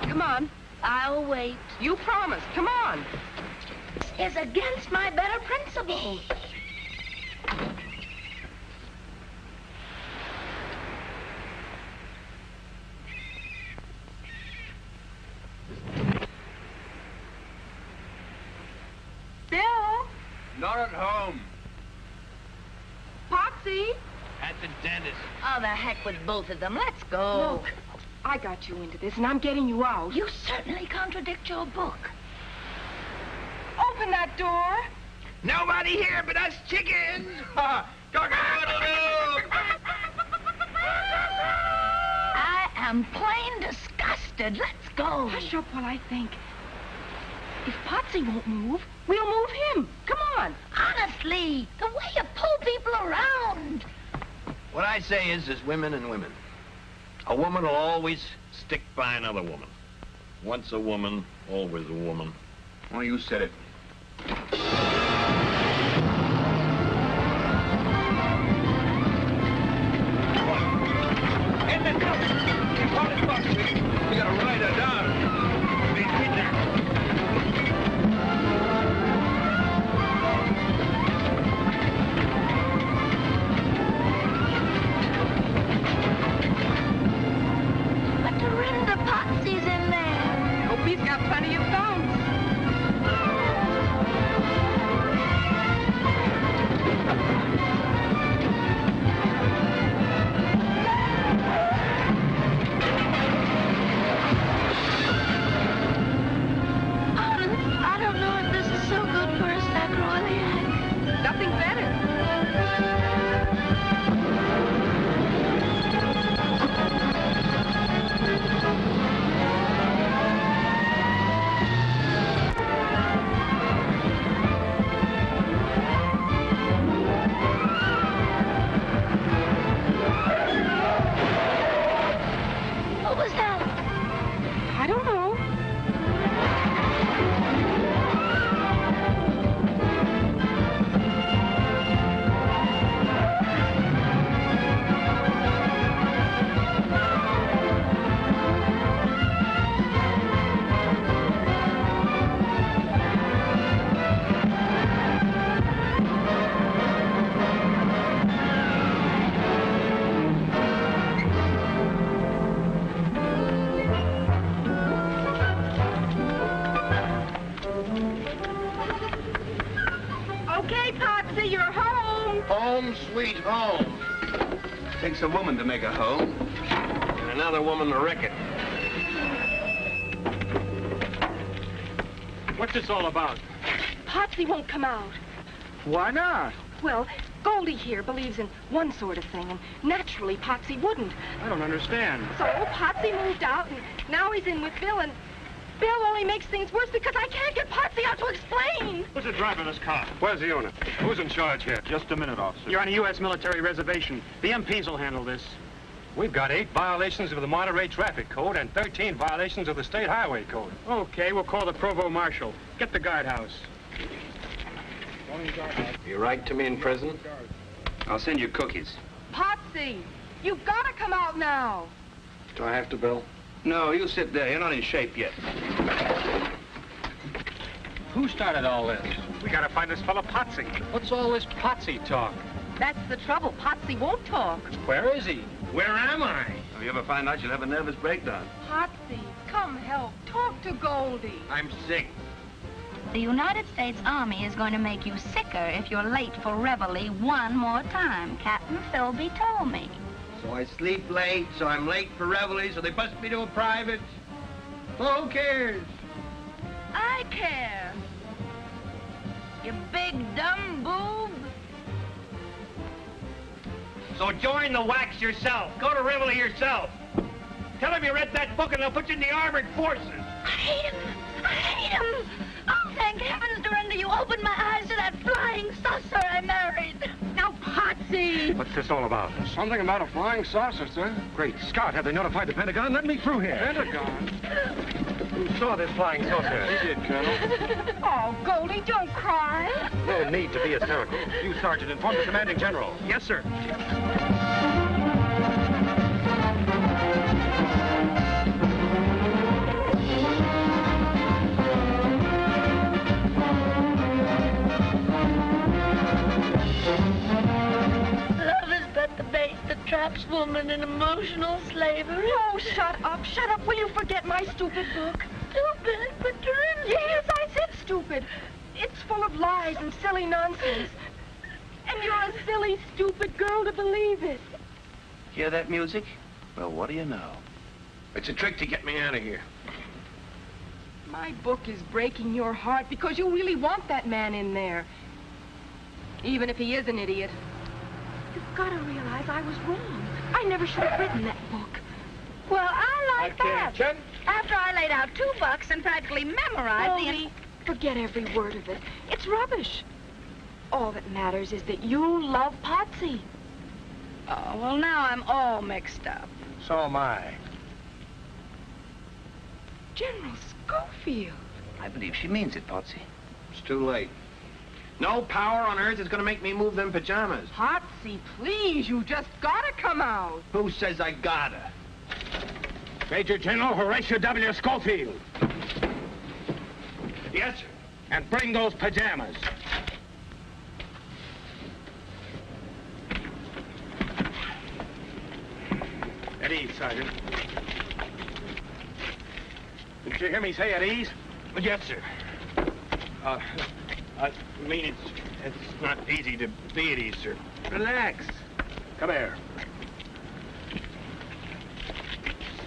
Come on. I'll wait. You promised. Come on. This is against my better principles. Bill? Not at home. Potsy? At the dentist. Oh, the heck with both of them. Let's go. Look, I got you into this, and I'm getting you out. You certainly contradict your book. Open that door. Nobody here but us chickens. I am plain disgusted. Let's go. Hush up while I think. If Potsy won't move, we'll move him. Come on. Honestly, the way you pull people around. What I say is, there's women and women. A woman will always stick by another woman. Once a woman, always a woman. Well, you said it. In the house! We gotta ride her down. Be kidnapped. Hey, Potsy, you're home. Home, sweet home. Takes a woman to make a home. And another woman to wreck it. What's this all about? Potsy won't come out. Why not? Well, Goldie here believes in one sort of thing, and naturally Potsy wouldn't. I don't understand. So Potsy moved out, and now he's in with Bill, and Bill only makes things worse because I can't get Potsy out to explain. Who's the driver of this car? Where's the owner? Who's in charge here? Just a minute, officer. You're on a U.S. military reservation. The MPs will handle this. We've got 8 violations of the Monterey Traffic Code and 13 violations of the State Highway Code. Okay, we'll call the provost marshal. Get the guardhouse. You write to me in prison? I'll send you cookies. Potsy, you've got to come out now. Do I have to, Bill? No, you sit there. You're not in shape yet. Who started all this? We gotta find this fella Potsy. What's all this Potsy talk? That's the trouble. Potsy won't talk. Where is he? Where am I? If you ever find out, you'll have a nervous breakdown. Potsy, come help. Talk to Goldie. I'm sick. The United States Army is going to make you sicker if you're late for reveille one more time. Captain Philby told me. So I sleep late, so I'm late for reveille, so they bust me to a private. Who cares? I care. You big dumb boob. So join the wax yourself. Go to reveille yourself. Tell him you read that book and they'll put you in the armored forces. I hate him. I hate him. Oh, thank heavens, Dorinda, you opened my eyes to that flying saucer I married. Now, Potsy. What's this all about? Something about a flying saucer, sir. Great Scott, have they notified the Pentagon? Let me through here. Pentagon? Who saw this flying saucer? He did, Colonel. Oh, Goldie, don't cry. No need to be hysterical. You, Sergeant, inform the commanding general. Yes, sir. Love is but the bait that traps woman in emotional slavery. Oh, shut up. Shut up. Will you forget my stupid book? Stupid, but Dorinda. Yes, I said stupid. It's full of lies and silly nonsense. And you're a silly, stupid girl to believe it. Hear that music? Well, what do you know? It's a trick to get me out of here. My book is breaking your heart because you really want that man in there. Even if he is an idiot. You've got to realize I was wrong. I never should have written that book. Well, I like that. Attention. After I laid out $2 and practically memorized Goldie, forget every word of it. It's rubbish. All that matters is that you love Potsy. Oh, well, now I'm all mixed up. So am I. General Schofield. I believe she means it, Potsy. It's too late. No power on earth is going to make me move them pajamas. Potsy, please, you just got to come out. Who says I gotta? Major General Horatio W. Schofield. Yes, sir. And bring those pajamas. At ease, Sergeant. Did you hear me say at ease? Yes, sir. I mean, it's not easy to be at ease, sir. Relax. Come here.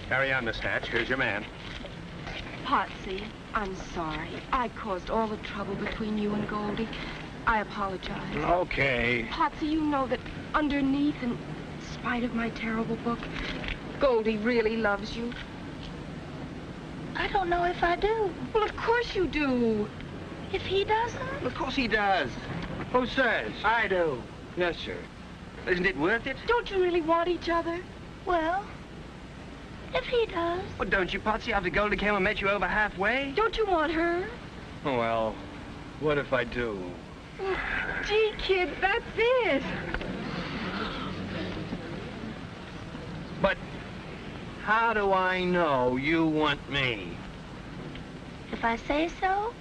Carry on, Miss Hatch. Here's your man. Potsy, I'm sorry. I caused all the trouble between you and Goldie. I apologize. Okay. Potsy, you know that underneath, in spite of my terrible book, Goldie really loves you. I don't know if I do. Well, of course you do. If he doesn't? Of course he does. Who says? I do. Yes, sir. Isn't it worth it? Don't you really want each other? Well, if he does. Well, don't you, Potsy, after Goldie came and met you over halfway? Don't you want her? Well, what if I do? Gee, kid, that's it. But how do I know you want me? If I say so?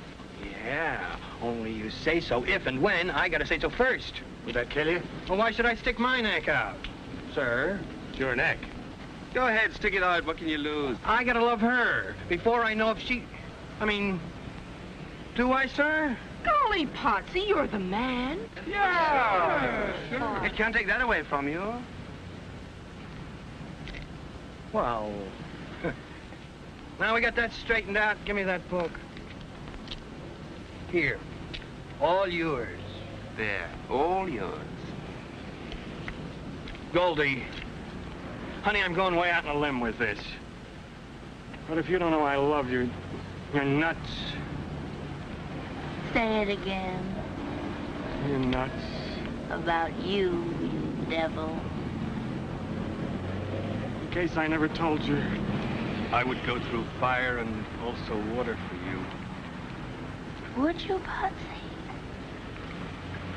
Yeah, only you say so if and when I gotta say so first. Would that kill you? Well, why should I stick my neck out? Sir? It's your neck. Go ahead, stick it out. What can you lose? I gotta love her before I know if she... I mean, do I, sir? Golly, Potsy, you're the man. Yeah. Sure. I can't take that away from you. Well, now we got that straightened out. Give me that book. Here. All yours. There. All yours. Goldie, honey, I'm going way out on a limb with this. But if you don't know I love you, you're nuts. Say it again. You're nuts. About you, you devil. In case I never told you, I would go through fire and also water for you. Would you, Potsy?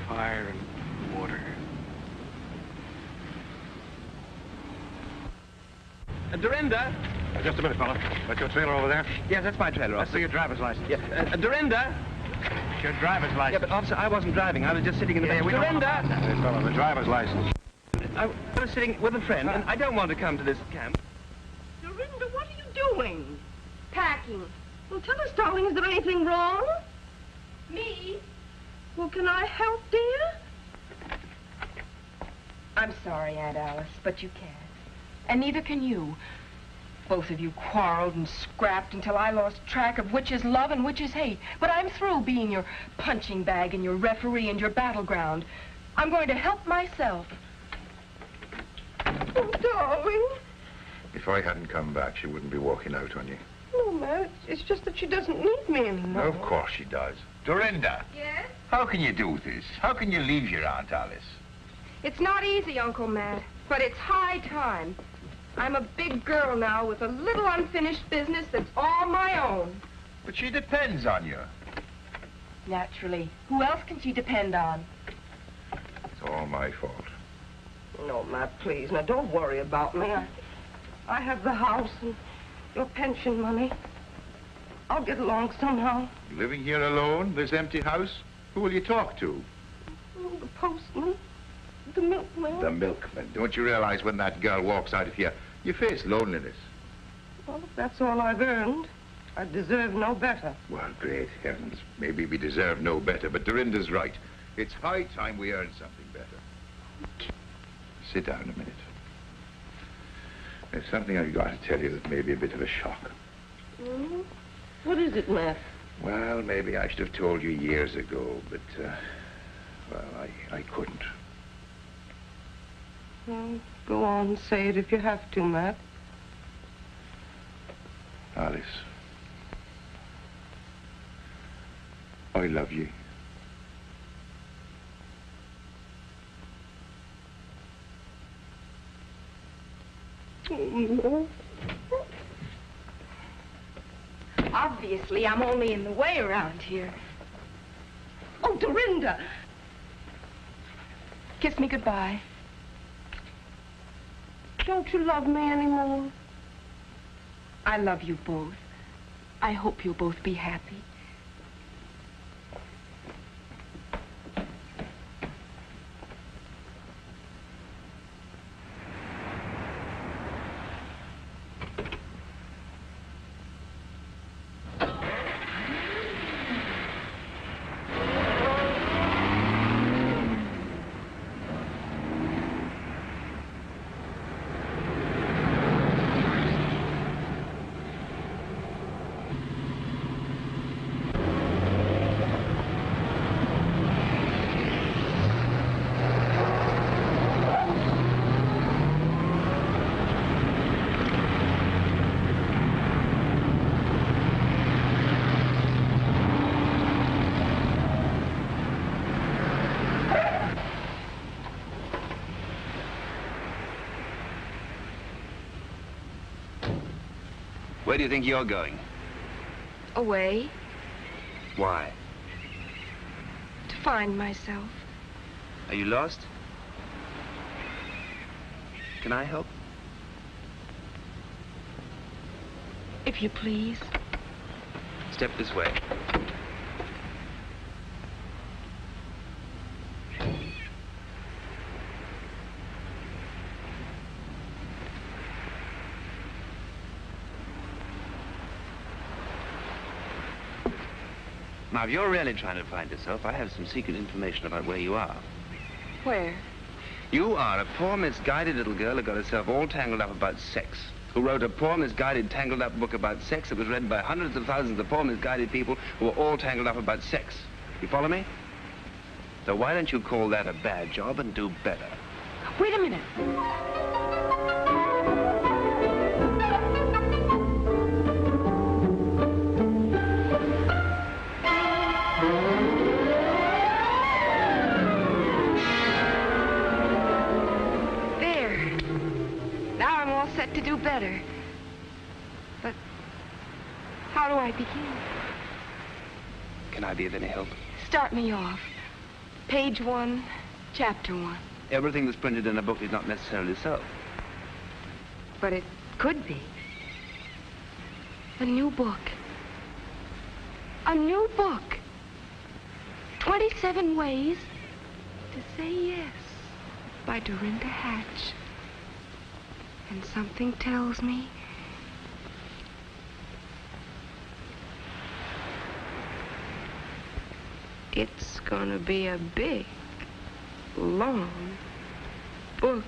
Fire and water. Dorinda. Just a minute, fella. That's your trailer over there? Yes, that's my trailer. Let's see your driver's license. Yeah. Dorinda. Your driver's license. Yeah, but officer, I wasn't driving. I was just sitting in the back. Dorinda. Hey, fella, the driver's license. I was sitting with a friend, and I don't want to come to this camp. Dorinda, what are you doing? Packing. Well, tell us, darling, is there anything wrong? Me? Well, can I help, dear? I'm sorry, Aunt Alice, but you can't. And neither can you. Both of you quarreled and scrapped until I lost track of which is love and which is hate. But I'm through being your punching bag and your referee and your battleground. I'm going to help myself. Oh, darling. If I hadn't come back, she wouldn't be walking out on you. No, Matt, it's just that she doesn't need me anymore. Of course she does. Dorinda, Yes? how can you do this? How can you leave your Aunt Alice? It's not easy, Uncle Matt, but it's high time. I'm a big girl now with a little unfinished business that's all my own. But she depends on you. Naturally. Who else can she depend on? It's all my fault. No, Matt, please. Now, don't worry about me. I have the house and your pension money. I'll get along somehow. Living here alone, this empty house? Who will you talk to? Oh, the postman, the milkman. The milkman. Don't you realize when that girl walks out of here, you face loneliness? Well, if that's all I've earned, I deserve no better. Well, great heavens. Maybe we deserve no better, but Dorinda's right. It's high time we earned something better. Sit down a minute. There's something I've got to tell you that may be a bit of a shock. Mm-hmm. What is it, Matt? Well, maybe I should have told you years ago, but, well, I couldn't. Well, go on, say it if you have to, Matt. Alice, I love you. Obviously, I'm only in the way around here. Oh, Dorinda! Kiss me goodbye. Don't you love me anymore? I love you both. I hope you'll both be happy. Where do you think you're going? Away Why? to find myself. Are you lost? Can I help? If you please. Step this way. Now, if you're really trying to find yourself, I have some secret information about where you are. Where? You are a poor, misguided little girl who got herself all tangled up about sex, who wrote a poor, misguided, tangled up book about sex that was read by hundreds of thousands of poor, misguided people who were all tangled up about sex. You follow me? So why don't you call that a bad job and do better? Wait a minute. Set to do better. But how do I begin? Can I be of any help? Start me off. Page 1, chapter 1. Everything that's printed in a book is not necessarily so. But it could be. A new book. A new book. 27 Ways to Say Yes by Dorinda Hatch. And something tells me it's gonna be a big, long book.